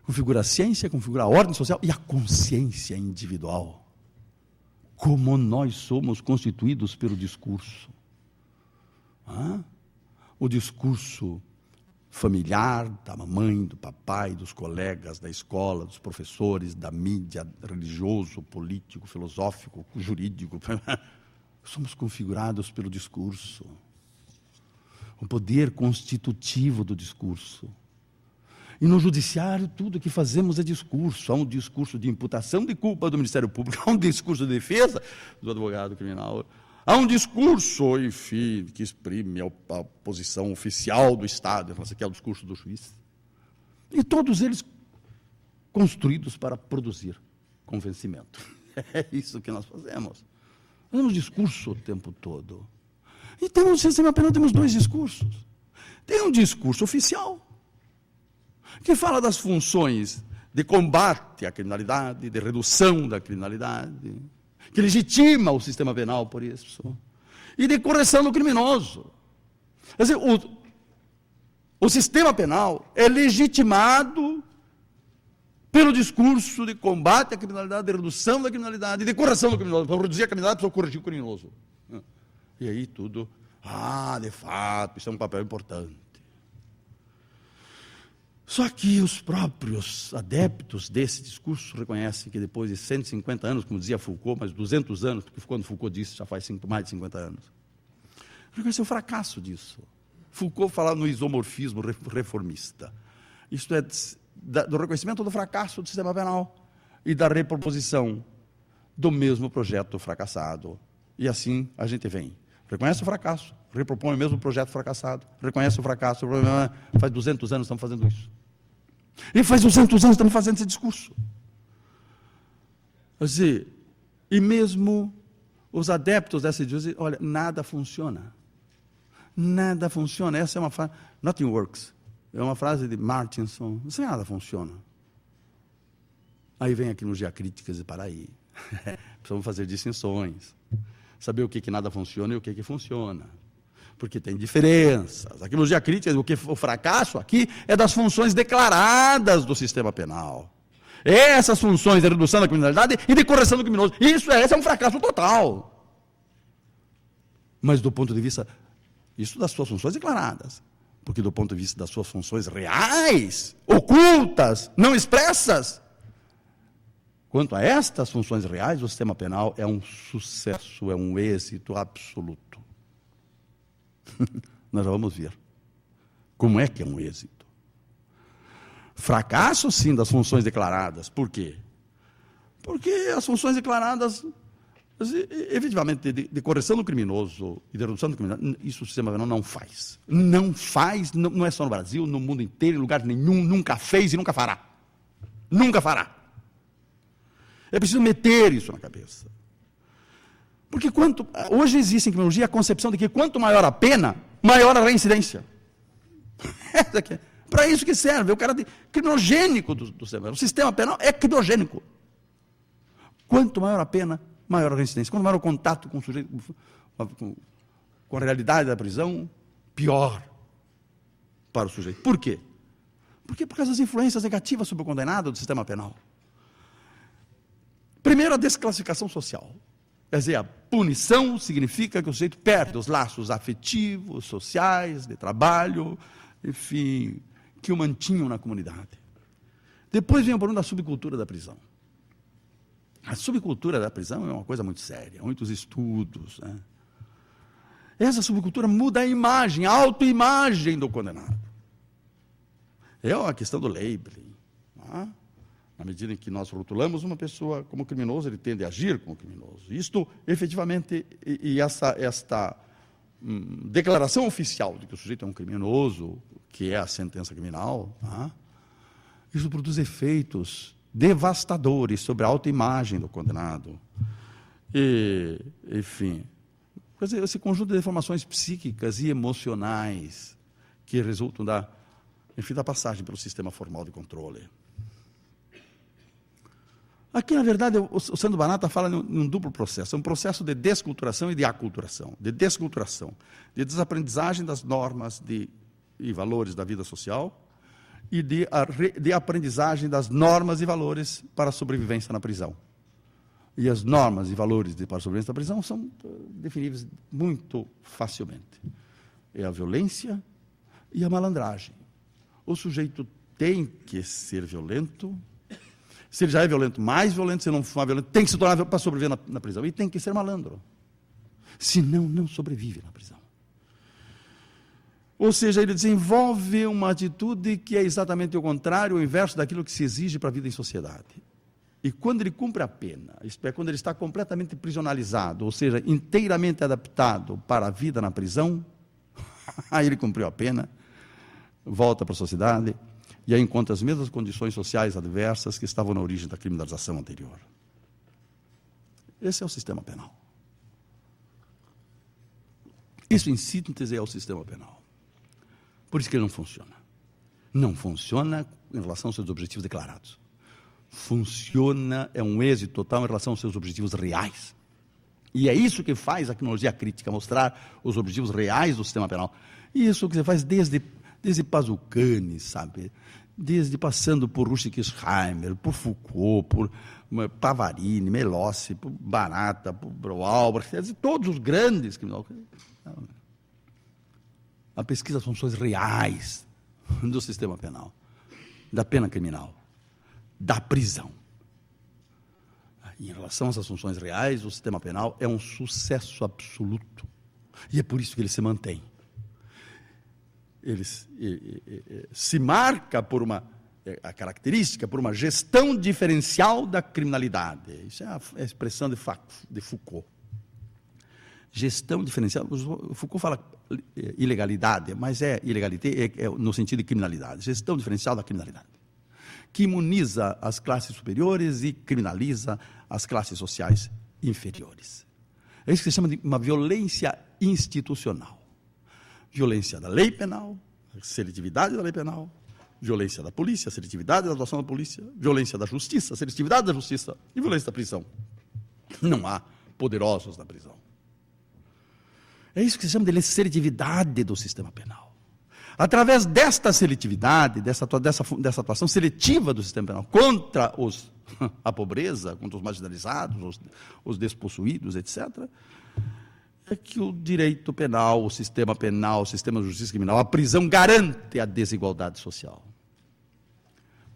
Configura a ciência, configura a ordem social e a consciência individual. Como nós somos constituídos pelo discurso. O discurso familiar, da mamãe, do papai, dos colegas, da escola, dos professores, da mídia, religioso, político, filosófico, jurídico. Somos configurados pelo discurso. O poder constitutivo do discurso. E no judiciário, tudo que fazemos é discurso. Há um discurso de imputação de culpa do Ministério Público, há um discurso de defesa do advogado criminal, há um discurso, enfim, que exprime a posição oficial do Estado, que é o discurso do juiz. E todos eles construídos para produzir convencimento. É isso que nós fazemos. Fazemos discurso o tempo todo. Então, no sistema penal temos 2 discursos. Tem um discurso oficial, que fala das funções de combate à criminalidade, de redução da criminalidade, que legitima o sistema penal por isso, e de correção do criminoso. Quer dizer, o sistema penal é legitimado pelo discurso de combate à criminalidade, de redução da criminalidade e de correção do criminoso. Para reduzir a criminalidade, precisa corrigir o criminoso. E aí tudo, de fato, isso é um papel importante. Só que os próprios adeptos desse discurso reconhecem que depois de 150 anos, como dizia Foucault, mas 200 anos, porque quando Foucault disse, já faz mais de 50 anos, reconhecem o fracasso disso. Foucault fala no isomorfismo reformista. Isto é, do reconhecimento do fracasso do sistema penal e da reproposição do mesmo projeto fracassado. E assim a gente vem. Reconhece o fracasso, repropõe o mesmo projeto fracassado, reconhece o fracasso, faz 200 anos que estamos fazendo isso. E faz 200 anos que estamos fazendo esse discurso. Quer dizer, e mesmo os adeptos dessa ideologia dizem, olha, nada funciona. Nada funciona. Essa é uma frase, nothing works. É uma frase de Martinson, não sei, nada funciona. Aí vem aqui nos diacríticas e para aí. Precisamos fazer distinções. Saber o que nada funciona e o que funciona. Porque tem diferenças. Aqui nos diacríticos, o fracasso aqui é das funções declaradas do sistema penal. Essas funções de redução da criminalidade e de correção do criminoso. Esse é um fracasso total. Mas do ponto de vista, isso das suas funções declaradas. Porque do ponto de vista das suas funções reais, ocultas, não expressas, quanto a estas funções reais, o sistema penal é um sucesso, é um êxito absoluto. Nós já vamos ver como é que é um êxito. Fracasso, sim, das funções declaradas. Por quê? Porque as funções declaradas Mas, efetivamente, de correção do criminoso e de redução do criminoso, isso o sistema penal não faz. Não faz, não é só no Brasil, no mundo inteiro, em lugar nenhum, nunca fez e nunca fará. Nunca fará. É preciso meter isso na cabeça. Porque hoje existe em criminologia a concepção de que quanto maior a pena, maior a reincidência. Para isso que serve, o cara criminogênico do sistema. O sistema penal é criminogênico. Quanto maior a pena, maior a reincidência. Quanto maior o contato com o sujeito, com a realidade da prisão, pior para o sujeito. Por quê? Porque por causa das influências negativas sobre o condenado do sistema penal. Primeiro, a desclassificação social. Quer dizer, a punição significa que o sujeito perde os laços afetivos, sociais, de trabalho, enfim, que o mantinham na comunidade. Depois vem o problema da subcultura da prisão. A subcultura da prisão é uma coisa muito séria, muitos estudos, né? Essa subcultura muda a imagem, a autoimagem do condenado. É uma questão do labeling. Tá? Na medida em que nós rotulamos uma pessoa como criminoso, ele tende a agir como criminoso. Isto, efetivamente, esta declaração oficial de que o sujeito é um criminoso, que é a sentença criminal, tá? Isso produz efeitos devastadores sobre a autoimagem do condenado. E, enfim, esse conjunto de deformações psíquicas e emocionais que resultam da passagem pelo sistema formal de controle. Aqui, na verdade, o Sandro Barata fala num duplo processo. É um processo de desculturação e de aculturação. De desculturação, de desaprendizagem das normas e valores da vida social e de aprendizagem das normas e valores para a sobrevivência na prisão. E as normas e valores para a sobrevivência na prisão são definíveis muito facilmente. É a violência e a malandragem. O sujeito tem que ser violento. Se ele já é violento, mais violento. Se não for violento, tem que se tornar para sobreviver na prisão. E tem que ser malandro. Senão, não sobrevive na prisão. Ou seja, ele desenvolve uma atitude que é exatamente o contrário, o inverso daquilo que se exige para a vida em sociedade. E quando ele cumpre a pena, isto é, quando ele está completamente prisionalizado, ou seja, inteiramente adaptado para a vida na prisão, aí ele cumpriu a pena, volta para a sociedade, e aí encontra as mesmas condições sociais adversas que estavam na origem da criminalização anterior. Esse é o sistema penal. Isso, em síntese, é o sistema penal. Por isso que ele não funciona. Não funciona em relação aos seus objetivos declarados. Funciona, é um êxito total em relação aos seus objetivos reais. E é isso que faz a criminologia crítica, mostrar os objetivos reais do sistema penal. E isso que você faz desde Pazucani, sabe? Desde passando por Rustick-Scheimer, por Foucault, por Pavarini, Melossi, por Barata, por Broalbach, todos os grandes criminólogos. A pesquisa das funções reais do sistema penal, da pena criminal, da prisão. Em relação a essas funções reais, o sistema penal é um sucesso absoluto. E é por isso que ele se mantém. Ele se marca por a característica, por uma gestão diferencial da criminalidade. Isso é a expressão de Foucault. Gestão diferencial. Foucault fala ilegalidade, mas ilegalidade no sentido de criminalidade. Gestão diferencial da criminalidade, que imuniza as classes superiores e criminaliza as classes sociais inferiores. É isso que se chama de uma violência institucional. Violência da lei penal, seletividade da lei penal, violência da polícia, seletividade da atuação da polícia, violência da justiça, seletividade da justiça e violência da prisão. Não há poderosos na prisão. É isso que se chama de seletividade do sistema penal. Através desta seletividade, dessa atuação seletiva do sistema penal contra a pobreza, contra os marginalizados, os despossuídos, etc., é que o direito penal, o sistema de justiça criminal, a prisão garante a desigualdade social.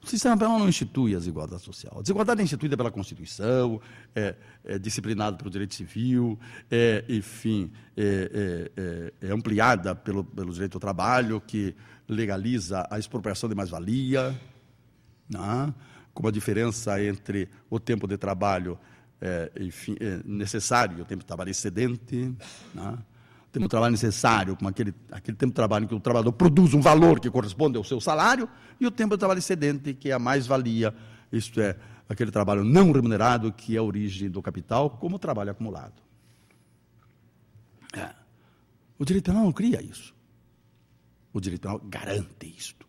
O sistema penal não institui a desigualdade social. A desigualdade é instituída pela Constituição, é disciplinada pelo direito civil, é ampliada pelo direito ao trabalho, que legaliza a expropriação de mais-valia, né? Com a diferença entre o tempo de trabalho enfim, necessário, o tempo de trabalho excedente, né? O tempo de trabalho necessário, como aquele tempo de trabalho em que o trabalhador produz um valor que corresponde ao seu salário, e o tempo de trabalho excedente, que é a mais-valia, isto é, aquele trabalho não remunerado, que é a origem do capital, como trabalho acumulado. O direito penal não cria isso. O direito penal garante isto.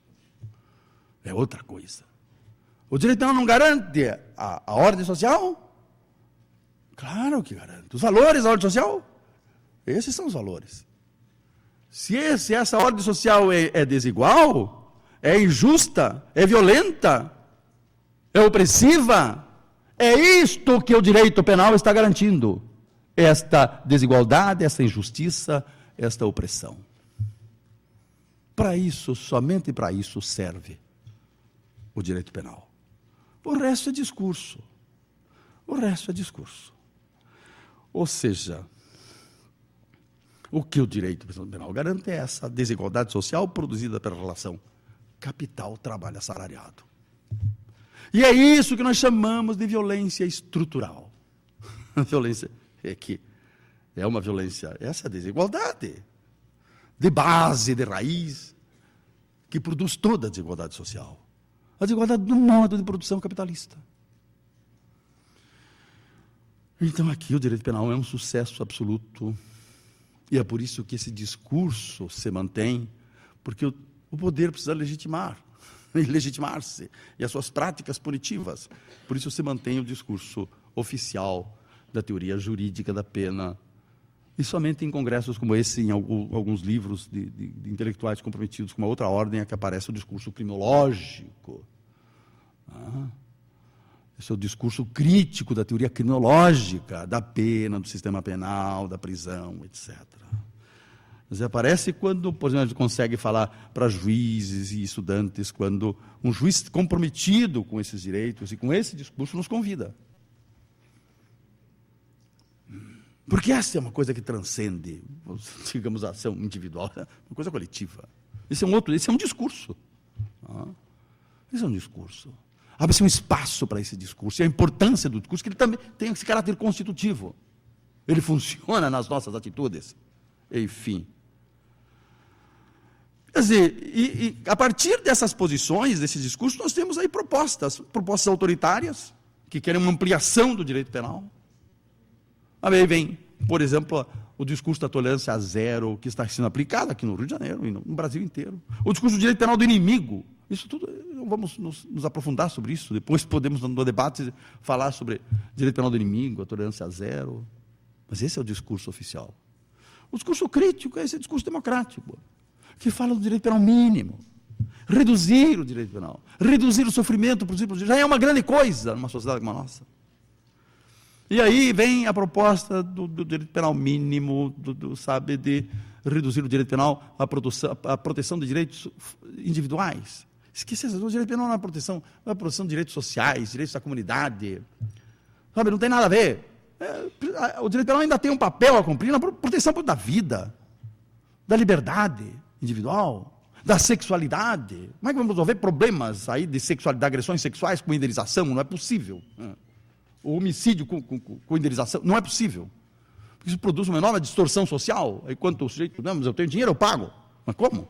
É outra coisa. O direito penal não garante a ordem social? Claro que garante. Os valores da ordem social? Esses são os valores. Se essa ordem social é desigual, é injusta, é violenta, é opressiva, é isto que o direito penal está garantindo. Esta desigualdade, esta injustiça, esta opressão. Para isso, somente para isso serve o direito penal. O resto é discurso. O resto é discurso. Ou seja, o que o direito penal garante é essa desigualdade social produzida pela relação capital-trabalho assalariado. E é isso que nós chamamos de violência estrutural. A violência é uma violência, essa desigualdade de base, de raiz, que produz toda a desigualdade social. A desigualdade do modo de produção capitalista. Então aqui o direito penal é um sucesso absoluto. E é por isso que esse discurso se mantém, porque o poder precisa legitimar-se, e as suas práticas punitivas. Por isso se mantém o discurso oficial da teoria jurídica da pena. E somente em congressos como esse, em alguns livros de intelectuais comprometidos com uma outra ordem, é que aparece o discurso criminológico. Esse é o discurso crítico da teoria criminológica, da pena, do sistema penal, da prisão, etc. Mas aparece quando, por exemplo, a gente consegue falar para juízes e estudantes, quando um juiz comprometido com esses direitos e com esse discurso nos convida. Porque essa é uma coisa que transcende, digamos, a ação individual, uma coisa coletiva. Esse é um discurso. Esse é um discurso. Abre-se um espaço para esse discurso, e a importância do discurso, que ele também tem esse caráter constitutivo. Ele funciona nas nossas atitudes. Enfim. Quer dizer, e a partir dessas posições, desses discursos, nós temos aí propostas autoritárias, que querem uma ampliação do direito penal. Aí vem, por exemplo, o discurso da tolerância zero, que está sendo aplicado aqui no Rio de Janeiro e no Brasil inteiro. O discurso do direito penal do inimigo. Isso tudo, vamos nos aprofundar sobre isso. Depois podemos, no debate, falar sobre direito penal do inimigo, a tolerância zero. Mas esse é o discurso oficial. O discurso crítico é esse discurso democrático, que fala do direito penal mínimo. Reduzir o direito penal, reduzir o sofrimento, por exemplo, já é uma grande coisa numa sociedade como a nossa. E aí vem a proposta do direito penal mínimo, sabe, de reduzir o direito penal à proteção de direitos individuais. Esqueci, o direito penal não é a proteção de direitos sociais, direitos da comunidade. Sabe, não tem nada a ver. O direito penal ainda tem um papel a cumprir na proteção da vida, da liberdade individual, da sexualidade. Como é que vamos resolver problemas aí de sexualidade, agressões sexuais com indenização? Não é possível. O homicídio com indenização, não é possível. Porque isso produz uma enorme distorção social. Aí quanto o sujeito, não, mas eu tenho dinheiro, eu pago. Mas como?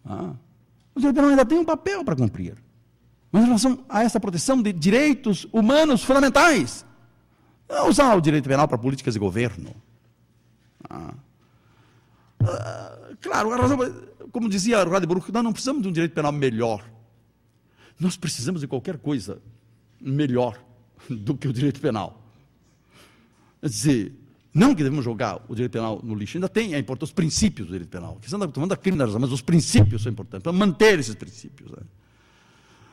O direito penal ainda tem um papel para cumprir. Mas em relação a essa proteção de direitos humanos fundamentais, não usar o direito penal para políticas de governo. Claro, a razão, como dizia Radebruch, nós não precisamos de um direito penal melhor. Nós precisamos de qualquer coisa melhor do que o direito penal. Quer dizer, não que devemos jogar o direito penal no lixo, ainda tem a importância, os princípios do direito penal. A questão da criminalização, mas os princípios são importantes, para manter esses princípios. Né?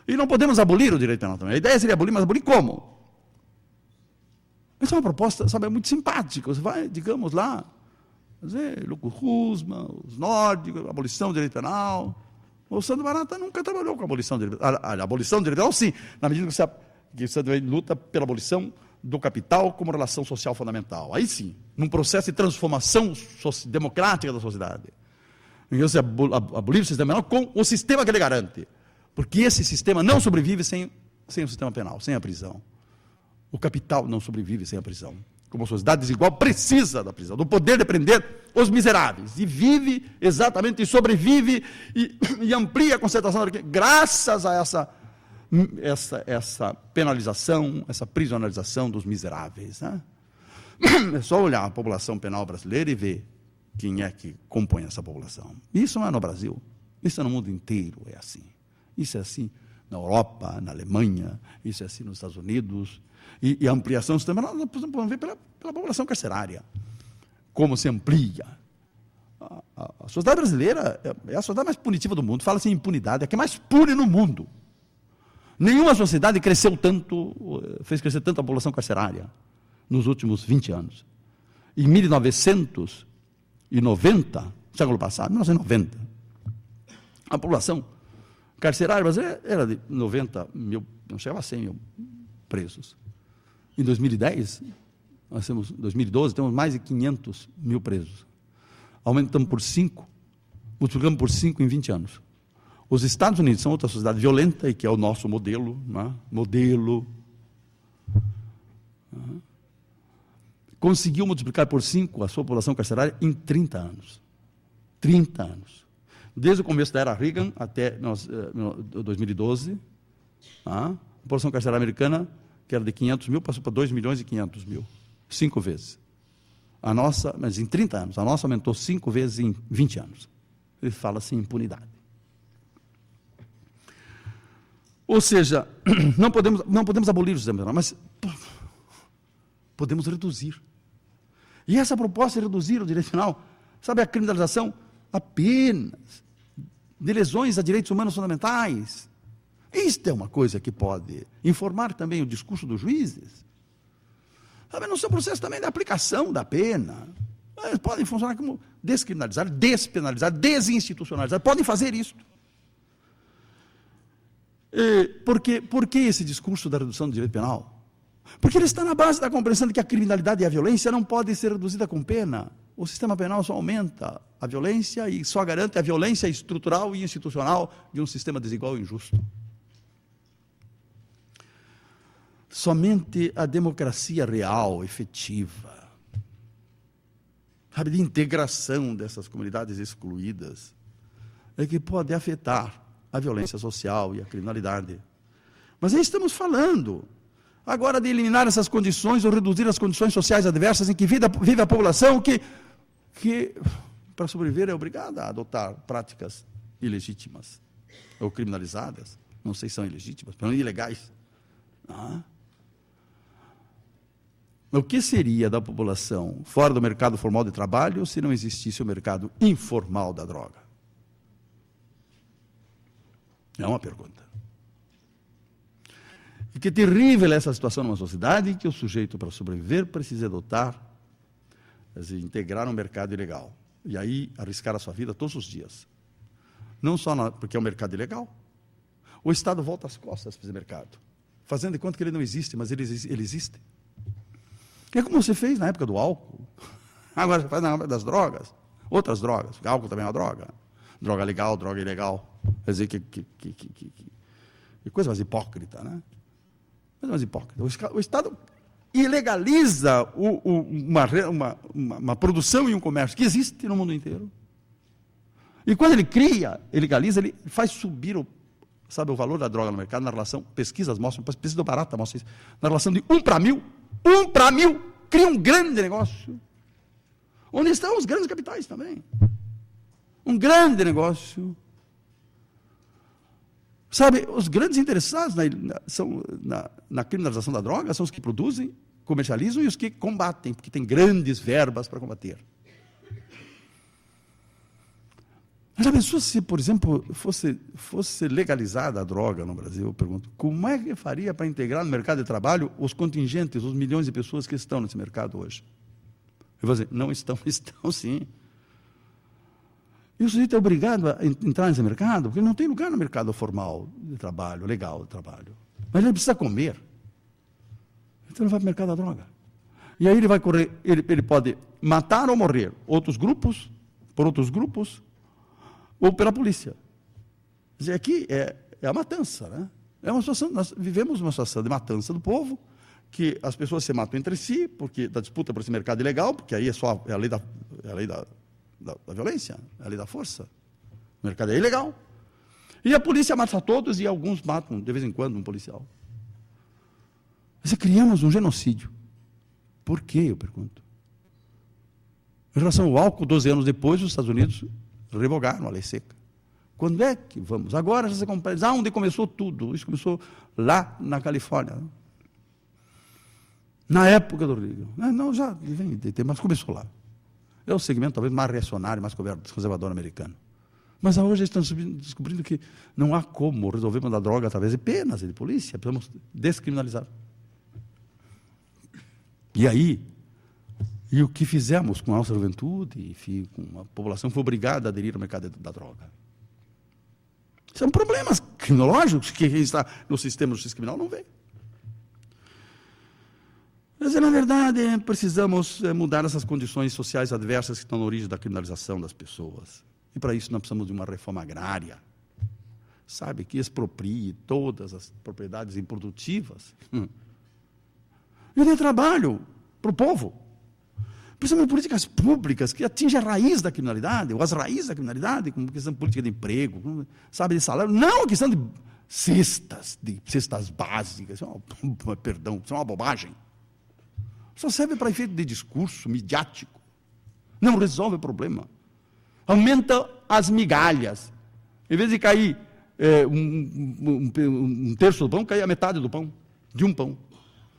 E não podemos abolir o direito penal também. A ideia seria abolir, mas abolir como? Essa é uma proposta, sabe, muito simpática. Você vai, digamos lá, Lucas Rusma, os nórdicos, a abolição do direito penal. O Sandro Barata nunca trabalhou com a abolição do direito penal. A abolição do direito penal, sim, na medida que você luta pela abolição do capital como relação social fundamental. Aí sim, num processo de transformação democrática da sociedade. Então, você abolir o sistema penal com o sistema que ele garante. Porque esse sistema não sobrevive sem o sistema penal, sem a prisão. O capital não sobrevive sem a prisão. Como a sociedade desigual precisa da prisão, do poder de prender os miseráveis. E vive exatamente, e sobrevive, e amplia a concentração da riqueza, graças a essa penalização, essa prisionalização dos miseráveis. Né? É só olhar a população penal brasileira e ver quem é que compõe essa população. Isso não é no Brasil, isso é no mundo inteiro, é assim. Isso é assim na Europa, na Alemanha, isso é assim nos Estados Unidos. E a ampliação do sistema, nós podemos ver pela população carcerária. Como se amplia. A sociedade brasileira é a sociedade mais punitiva do mundo. Fala-se em impunidade, é a que mais pune no mundo. Nenhuma sociedade cresceu tanto, fez crescer tanto a população carcerária nos últimos 20 anos. Em 1990, século passado, 1990, a população carcerária brasileira era de 90 mil, não chegava a 100 mil presos. Em 2010, 2012, temos mais de 500 mil presos. Aumentamos por 5, multiplicamos por 5 em 20 anos. Os Estados Unidos são outra sociedade violenta, e que é o nosso modelo, né? Conseguiu multiplicar por 5 a sua população carcerária em 30 anos. 30 anos. Desde o começo da era Reagan até 2012, a população carcerária americana, que era de 500 mil, passou para 2 milhões e 500 mil. 5 vezes. A nossa, mas em 30 anos, a nossa aumentou 5 vezes em 20 anos. Ele fala assim, impunidade. Ou seja, não podemos abolir o sistema penal, mas podemos reduzir. E essa proposta de reduzir o direito penal, sabe, a criminalização apenas de lesões a direitos humanos fundamentais. Isto é uma coisa que pode informar também o discurso dos juízes. Sabe, no seu processo também de aplicação da pena. Eles podem funcionar como descriminalizar, despenalizar, desinstitucionalizar. Podem fazer isso. Por que esse discurso da redução do direito penal? Porque ele está na base da compreensão de que a criminalidade e a violência não podem ser reduzidas com pena. O sistema penal só aumenta a violência e só garante a violência estrutural e institucional de um sistema desigual e injusto. Somente a democracia real, efetiva, sabe, de integração dessas comunidades excluídas, é que pode afetar a violência social e a criminalidade. Mas aí estamos falando agora de eliminar essas condições ou reduzir as condições sociais adversas em que vive a população que para sobreviver, é obrigada a adotar práticas ilegítimas ou criminalizadas. Não sei se são ilegítimas, mas ilegais. O que seria da população fora do mercado formal de trabalho se não existisse o mercado informal da droga? É uma pergunta. E que terrível é essa situação numa sociedade que o sujeito, para sobreviver, precisa adotar, integrar um mercado ilegal. E aí arriscar a sua vida todos os dias. Não só porque é um mercado ilegal. O Estado volta as costas para esse mercado, fazendo de conta que ele não existe, mas ele existe. É como você fez na época do álcool. Agora você faz na época das drogas. Outras drogas. Porque álcool também é uma droga. Droga legal, droga ilegal. Quer dizer, que coisa mais hipócrita, né? Coisa mais hipócrita. O Estado ilegaliza uma produção e um comércio que existe no mundo inteiro. E quando ele cria, ele legaliza, ele faz subir o valor da droga no mercado na relação, pesquisas mostram, pesquisa do Barata mostra isso, na relação de 1 para 1000, 1 para 1000, cria um grande negócio, onde estão os grandes capitais também. Um grande negócio. Sabe, os grandes interessados na criminalização da droga são os que produzem, comercializam e os que combatem, porque tem grandes verbas para combater. Já pensou se, por exemplo, fosse legalizada a droga no Brasil? Eu pergunto, como é que faria para integrar no mercado de trabalho os contingentes, os milhões de pessoas que estão nesse mercado hoje? Eu vou dizer, não estão sim. E o sujeito é obrigado a entrar nesse mercado, porque não tem lugar no mercado formal de trabalho, legal de trabalho. Mas ele precisa comer. Então ele vai para o mercado da droga. E aí ele vai correr, ele pode matar ou morrer outros grupos, por outros grupos, ou pela polícia. Quer dizer, aqui é a matança, né? É uma situação, nós vivemos uma situação de matança do povo, que as pessoas se matam entre si, porque da disputa por esse mercado ilegal, porque aí é a lei da violência, é a lei da força. O mercado é ilegal. E a polícia mata todos e alguns matam, de vez em quando, um policial. Mas criamos um genocídio. Por quê, eu pergunto? Em relação ao álcool, 12 anos depois, os Estados Unidos revogaram a lei seca. Quando é que vamos? Agora já se compreende. Onde começou tudo? Isso começou lá na Califórnia. Na época do Rio. Não, já vem de tempo, mas começou lá. É o segmento talvez mais reacionário, mais conservador americano. Mas hoje estão descobrindo que não há como resolver o problema da droga através de penas e de polícia. Precisamos descriminalizar. E aí, o que fizemos com a nossa juventude, enfim, com a população foi obrigada a aderir ao mercado da droga. São problemas criminológicos que quem está no sistema de justiça criminal não vê. Mas, na verdade, precisamos mudar essas condições sociais adversas que estão na origem da criminalização das pessoas. E, para isso, nós precisamos de uma reforma agrária, sabe, que exproprie todas as propriedades improdutivas. E dê trabalho para o povo. Precisamos de políticas públicas que atinjam a raiz da criminalidade, ou as raízes da criminalidade, como questão de política de emprego, sabe, de salário. Não a questão de cestas básicas. Perdão, isso é uma bobagem. Só serve para efeito de discurso midiático. Não resolve o problema. Aumenta as migalhas. Em vez de cair um terço do pão, cai a metade do pão, de um pão.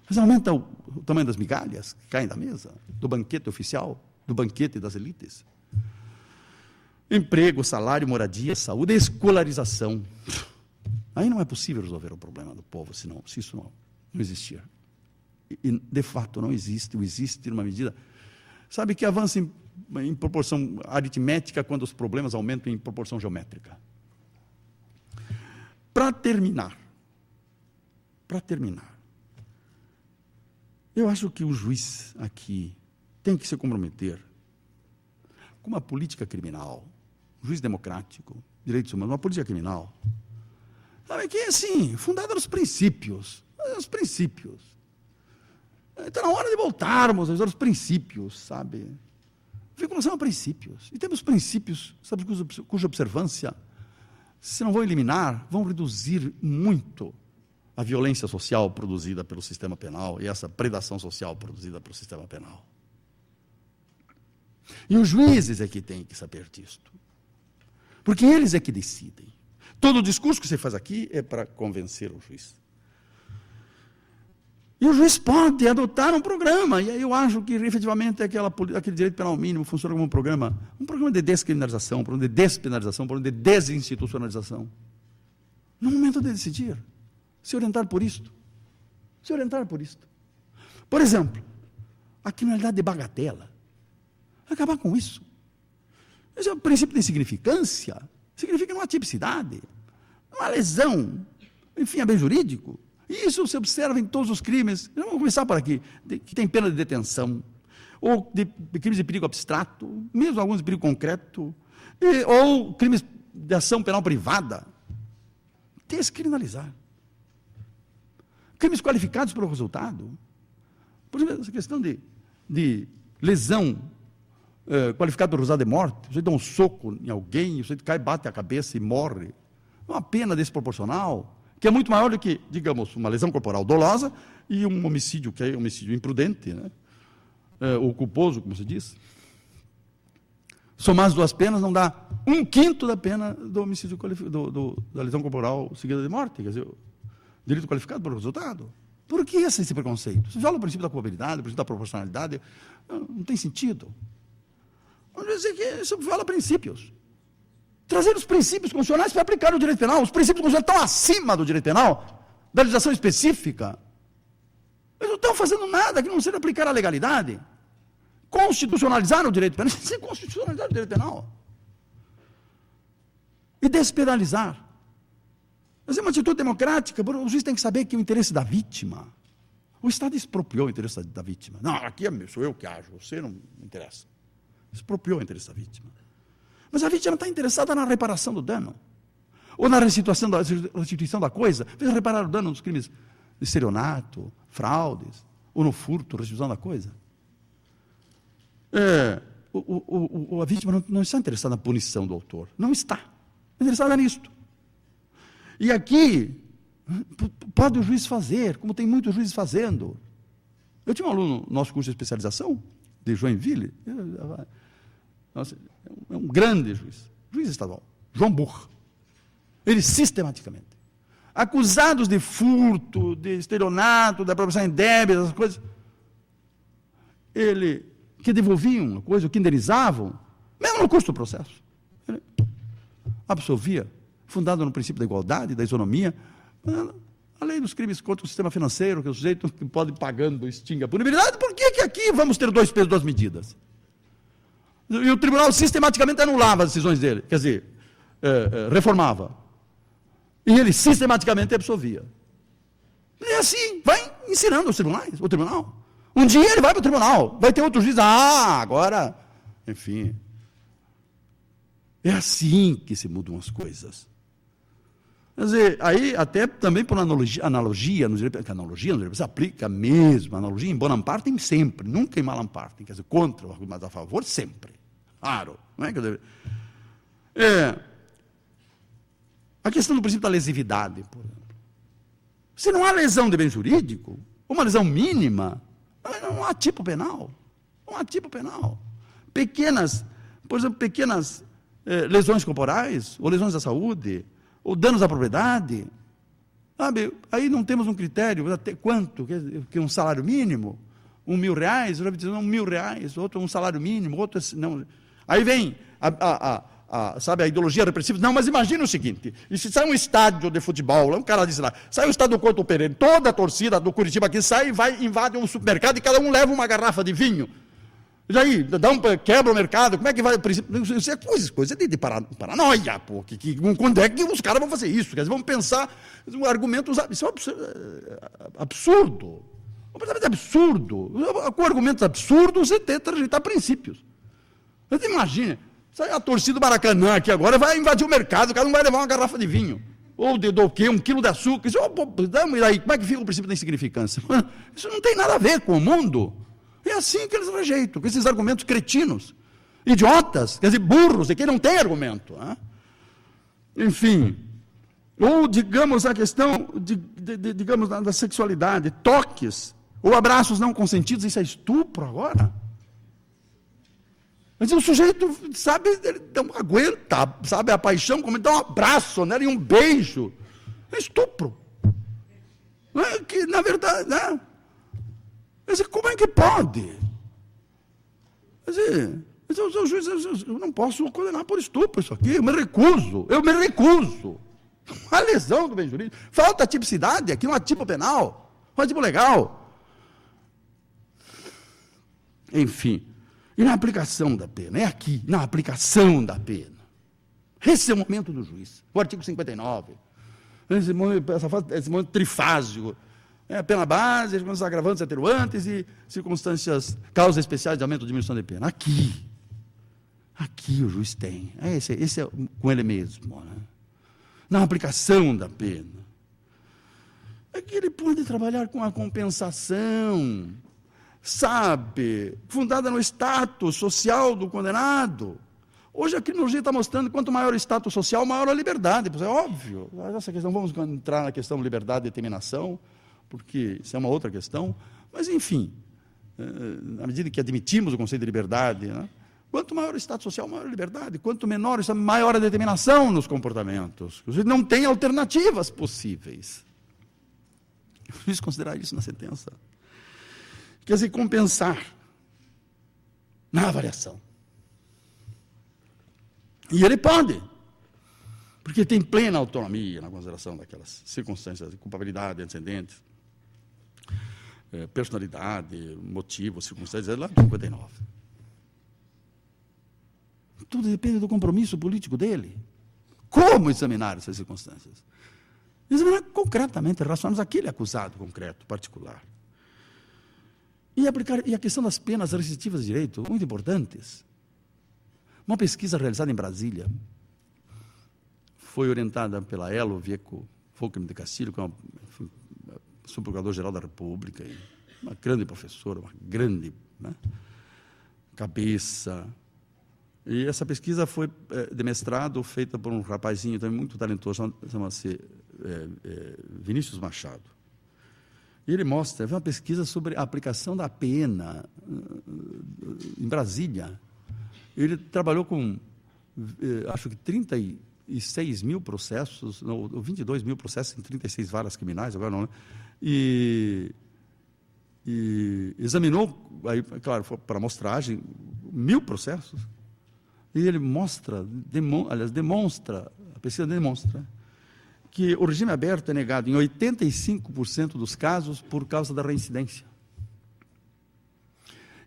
Mas aumenta o tamanho das migalhas que caem da mesa, do banquete oficial, do banquete das elites. Emprego, salário, moradia, saúde, escolarização. Aí não é possível resolver o problema do povo, se isso não existir. E, de fato, não existe, ou existe numa medida, sabe, que avança em proporção aritmética quando os problemas aumentam em proporção geométrica. Para terminar, eu acho que o juiz aqui tem que se comprometer com uma política criminal, um juiz democrático, direitos humanos, uma política criminal, sabe, que é assim, fundada nos princípios. Está na hora de voltarmos aos princípios, sabe? Vinculação a princípios. E temos princípios, sabe, cuja observância, se não vão eliminar, vão reduzir muito a violência social produzida pelo sistema penal e essa predação social produzida pelo sistema penal. E os juízes é que têm que saber disto. Porque eles é que decidem. Todo o discurso que você faz aqui é para convencer o juiz. E o juiz pode adotar um programa, e aí eu acho que, efetivamente, aquele direito penal mínimo funciona como um programa de descriminalização, um programa de despenalização, um programa de desinstitucionalização. No momento de decidir, se orientar por isto. Por exemplo, a criminalidade de bagatela. Acabar com isso. Esse é o princípio de insignificância. Significa uma tipicidade, uma lesão, enfim, é bem jurídico. Isso se observa em todos os crimes. Vamos começar por aqui, que tem pena de detenção, ou de crimes de perigo abstrato, mesmo alguns de perigo concreto, ou crimes de ação penal privada. Descriminalizar. Crimes qualificados pelo resultado. Por exemplo, essa questão de lesão qualificada pelo resultado de morte, você dá um soco em alguém, você cai, bate a cabeça e morre. É uma pena desproporcional, que é muito maior do que, digamos, uma lesão corporal dolosa e um homicídio, que é um homicídio imprudente, né? Ou culposo, como se diz. Somar as duas penas não dá 1/5 da pena do homicídio da lesão corporal seguida de morte, quer dizer, delito qualificado pelo resultado. Por que esse preconceito? Você viola o princípio da culpabilidade, o princípio da proporcionalidade, não tem sentido. Vamos dizer que isso viola princípios. Trazer os princípios constitucionais para aplicar no direito penal. Os princípios constitucionais estão acima do direito penal, da legislação específica. Eles não estão fazendo nada que não seja aplicar a legalidade. Constitucionalizar o direito penal, sem constitucionalizar o direito penal. E despenalizar. Mas é uma atitude democrática, o juiz tem que saber que o interesse da vítima, o Estado expropriou o interesse da vítima. Não, aqui sou eu que ajo, você não me interessa. Expropriou o interesse da vítima. Mas a vítima está interessada na reparação do dano, ou na restituição da coisa. Veja reparar o dano dos crimes estelionato, fraudes, ou no furto, restituição da coisa. A vítima não está interessada na punição do autor. Não está. Está interessada nisto. E aqui, pode o juiz fazer, como tem muitos juízes fazendo. Eu tinha um aluno no nosso curso de especialização, de Joinville, é um grande juiz estadual, João Burr. Ele sistematicamente, acusados de furto, de estelionato, da apropriação indébita, essas coisas, que devolviam a coisa, que indenizavam, mesmo no curso do processo, ele absolvia, fundado no princípio da igualdade, da isonomia, a lei dos crimes contra o sistema financeiro, que o sujeito que pode ir pagando extingue a punibilidade. Por que aqui vamos ter 2 pesos, 2 medidas? E o tribunal sistematicamente anulava as decisões dele, quer dizer, reformava. E ele sistematicamente absolvia. E assim, vai ensinando os tribunais, o tribunal. Um dia ele vai para o tribunal, vai ter outro juiz, agora, enfim. É assim que se mudam as coisas. Quer dizer, aí até também por analogia no direito se aplica mesmo, analogia em bonam partem sempre, nunca em malam partem, quer dizer, contra, mas a favor sempre. Claro, não é que a questão do princípio da lesividade, por exemplo. Se não há lesão de bem jurídico, uma lesão mínima, não há tipo penal. Não há tipo penal. Por exemplo, pequenas lesões corporais, ou lesões da saúde, ou danos à propriedade, sabe? Aí não temos um critério, até quanto, que um salário mínimo, R$1.000, R$1.000, outro um salário mínimo, outro não. Aí vem sabe, a ideologia repressiva. Não, mas imagina o seguinte, e se sai um estádio de futebol, um cara diz lá, sai o estádio do Couto Pereira, toda a torcida do Curitiba aqui sai e vai, invade um supermercado e cada um leva uma garrafa de vinho. E aí, quebra o mercado, como é que vai o princípio? Isso é coisa de paranoia, pô. Quando é que os caras vão fazer isso? Quer dizer, vão pensar argumentos, isso é absurdo. Completamente absurdo. Com argumentos absurdos, você tenta rejeitar princípios. Você imagina, sai a torcida do Maracanã aqui agora, vai invadir o mercado, o cara não vai levar uma garrafa de vinho. Ou do quê? 1 quilo de açúcar. Isso, e aí, como é que fica o princípio da insignificância? Isso não tem nada a ver com o mundo. É assim que eles rejeitam, com esses argumentos cretinos, idiotas, quer dizer, burros, e que não tem argumento. Né? Enfim, ou digamos a questão digamos, da sexualidade, toques, ou abraços não consentidos, isso é estupro agora? Mas o sujeito, sabe, ele não aguenta, sabe, a paixão, como ele dá um abraço, né, e um beijo, é estupro. Não é que, na verdade, né? Quer dizer, como é que pode? Quer dizer, o juiz, eu não posso condenar por estupro isso aqui, eu me recuso. A lesão do bem jurídico, falta tipicidade, aqui não há tipo penal, não há tipo legal. Enfim, e na aplicação da pena, é aqui, na aplicação da pena. Esse é o momento do juiz, o artigo 59, esse momento trifásico. Pena base, circunstâncias agravantes, atenuantes e circunstâncias, causas especiais de aumento ou diminuição de pena. Aqui o juiz tem. Esse é com ele mesmo. Né? Na aplicação da pena. Aqui ele pode trabalhar com a compensação, sabe, fundada no status social do condenado. Hoje a criminologia está mostrando que quanto maior o status social, maior a liberdade. É óbvio. Essa questão, vamos entrar na questão de liberdade e determinação, porque isso é uma outra questão, mas, enfim, à medida que admitimos o conceito de liberdade, né, quanto maior o status social, maior a liberdade, quanto menor isso, maior a determinação nos comportamentos. Você não tem alternativas possíveis. Eu fiz considerar isso na sentença. Quer dizer, compensar na avaliação. E ele pode, porque tem plena autonomia na consideração daquelas circunstâncias de culpabilidade antecedentes, personalidade, motivo, circunstâncias, lá 59. Tudo depende do compromisso político dele. Como examinar essas circunstâncias? Examinar concretamente, relacionadas àquele acusado concreto, particular. E a questão das penas restritivas de direito, muito importantes. Uma pesquisa realizada em Brasília, foi orientada pela Elo Vieco Folchem de Castilho, que é uma subprocurador-geral da República, uma grande professora, uma grande, né, cabeça. E essa pesquisa foi de mestrado, feita por um rapazinho também muito talentoso, chama-se Vinícius Machado. E ele mostra, é uma pesquisa sobre a aplicação da pena em Brasília. Ele trabalhou com, acho que 36 mil processos, ou 22 mil processos em 36 varas criminais, agora não, né? E examinou, aí, claro, para amostragem, 1000 processos. E ele mostra, demonstra, a pesquisa demonstra, que o regime aberto é negado em 85% dos casos por causa da reincidência.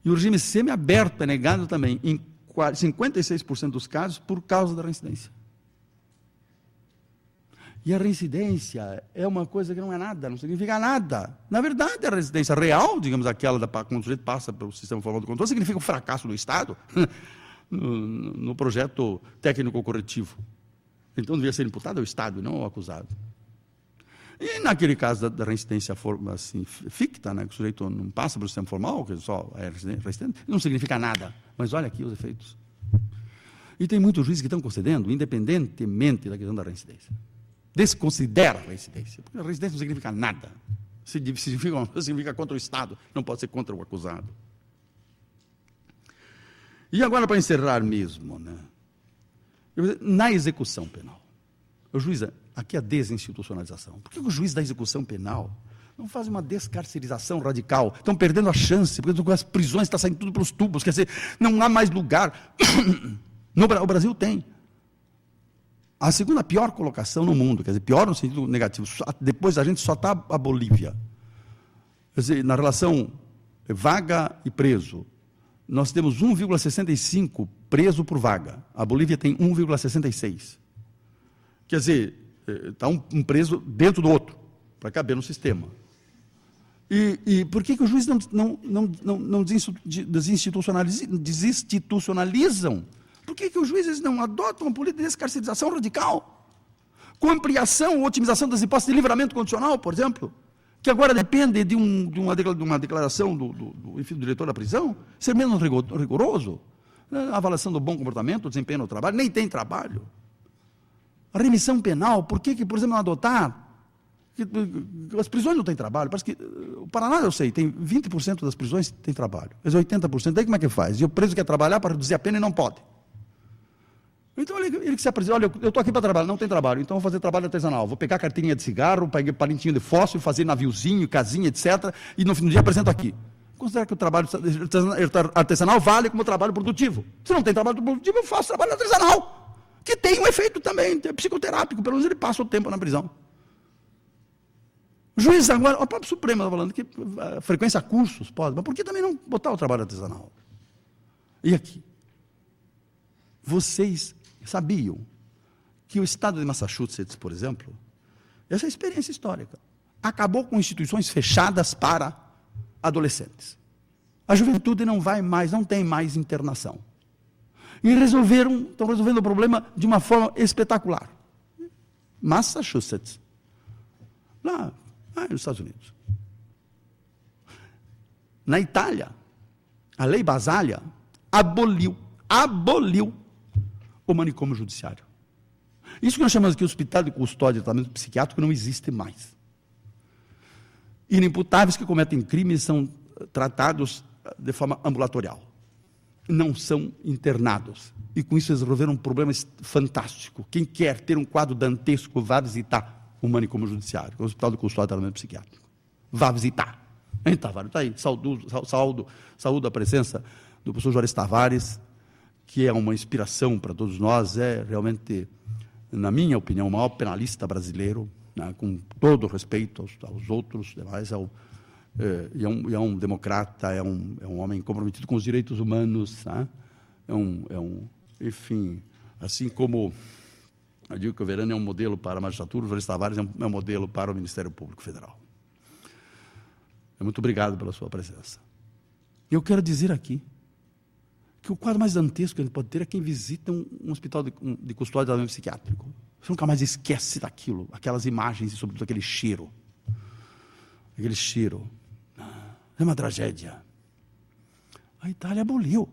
E o regime semiaberto é negado também em 56% dos casos por causa da reincidência. E a reincidência é uma coisa que não é nada, não significa nada. Na verdade, a reincidência real, digamos aquela quando o sujeito passa pelo sistema formal do controle, significa o fracasso do Estado no projeto técnico-corretivo. Então, devia ser imputado ao Estado, não ao acusado. E, naquele caso da reincidência assim, ficta, né, que o sujeito não passa pelo sistema formal, que só é reincidente, não significa nada. Mas olha aqui os efeitos. E tem muitos juízes que estão concedendo, independentemente da questão da reincidência. Desconsidera a reincidência, porque a reincidência não significa nada. Significa contra o Estado, não pode ser contra o acusado. E agora, para encerrar mesmo, né? Na execução penal, o juiz, aqui a desinstitucionalização. Por que o juiz da execução penal não faz uma descarcerização radical? Estão perdendo a chance, porque as prisões estão saindo tudo pelos tubos, quer dizer, não há mais lugar. O Brasil tem a segunda pior colocação no mundo, quer dizer, pior no sentido negativo. Depois da gente só está a Bolívia. Quer dizer, na relação vaga e preso, nós temos 1,65 preso por vaga. A Bolívia tem 1,66. Quer dizer, está um preso dentro do outro, para caber no sistema. E por que o juiz não desinstitucionalizam? Por que os juízes não adotam uma política de descarcerização radical? Com ampliação ou otimização das hipóteses de livramento condicional, por exemplo, que agora depende de uma declaração do diretor da prisão, ser menos rigoroso, a avaliação do bom comportamento, o desempenho no trabalho, nem tem trabalho. A remissão penal, por que, por exemplo, não adotar? As prisões não têm trabalho, parece que o Paraná, eu sei, tem 20% das prisões tem trabalho, mas 80%, daí como é que faz? E o preso quer trabalhar para reduzir a pena e não pode. Então ele que se apresenta, olha, eu estou aqui para trabalhar, não tem trabalho, então vou fazer trabalho artesanal, vou pegar carteirinha de cigarro, pegar palitinho de fósforo, fazer naviozinho, casinha, etc., e no fim do dia apresento aqui. Considera que o trabalho artesanal vale como trabalho produtivo. Se não tem trabalho produtivo, eu faço trabalho artesanal, que tem um efeito também, psicoterápico, pelo menos ele passa o tempo na prisão. O juiz agora, o próprio Supremo está falando que a frequência a cursos pode, mas por que também não botar o trabalho artesanal? E aqui? Vocês sabiam que o estado de Massachusetts, por exemplo, essa é a experiência histórica, acabou com instituições fechadas para adolescentes. A juventude não vai mais, não tem mais internação. E estão resolvendo o problema de uma forma espetacular. Massachusetts, lá nos Estados Unidos. Na Itália, a lei Basaglia aboliu o manicômio judiciário. Isso que nós chamamos aqui de hospital de custódia de tratamento psiquiátrico não existe mais. Inimputáveis que cometem crimes são tratados de forma ambulatorial. Não são internados. E com isso eles resolveram um problema fantástico. Quem quer ter um quadro dantesco, vá visitar o manicômio judiciário, o hospital de custódia de tratamento psiquiátrico. Vá visitar. Hein, Tavares? Está aí. Saúdo a presença do professor Juarez Tavares, que é uma inspiração para todos nós, é realmente, na minha opinião, o maior penalista brasileiro, né, com todo o respeito aos outros, demais, é um democrata, é um homem comprometido com os direitos humanos, né? Enfim, assim como eu digo que o Verano é um modelo para a magistratura, o Juarez Tavares é um modelo para o Ministério Público Federal. Muito obrigado pela sua presença. Eu quero dizer aqui que o quadro mais dantesco que a gente pode ter é quem visita um hospital de custódia de tratamento psiquiátrico. Você nunca mais esquece daquilo, aquelas imagens e, sobretudo, aquele cheiro. aquele cheiro. É uma tragédia. A Itália aboliu.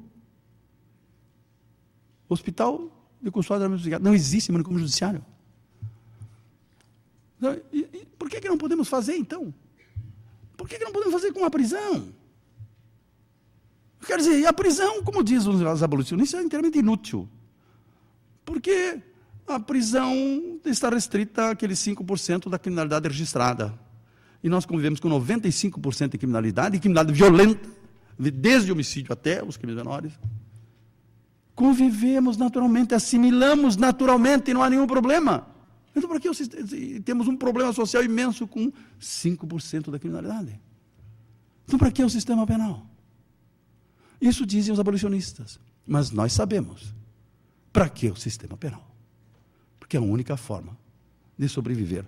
Hospital de custódia não existe manicômio judiciário. Por que não podemos fazer, então? Por que não podemos fazer com a prisão? Quer dizer, a prisão, como dizem os abolicionistas, é inteiramente inútil. Porque a prisão está restrita àqueles 5% da criminalidade registrada. E nós convivemos com 95% de criminalidade, e criminalidade violenta, desde homicídio até os crimes menores. Convivemos naturalmente, assimilamos naturalmente, e não há nenhum problema. Então, por que temos um problema social imenso com 5% da criminalidade? Então, para que o sistema penal? Isso dizem os abolicionistas. Mas nós sabemos para que o sistema penal. Porque é a única forma de sobreviver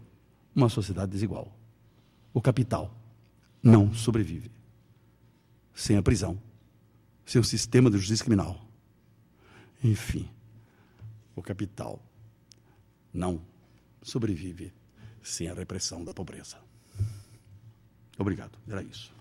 uma sociedade desigual. O capital não sobrevive sem a prisão, sem o sistema de justiça criminal. Enfim, o capital não sobrevive sem a repressão da pobreza. Obrigado, era isso.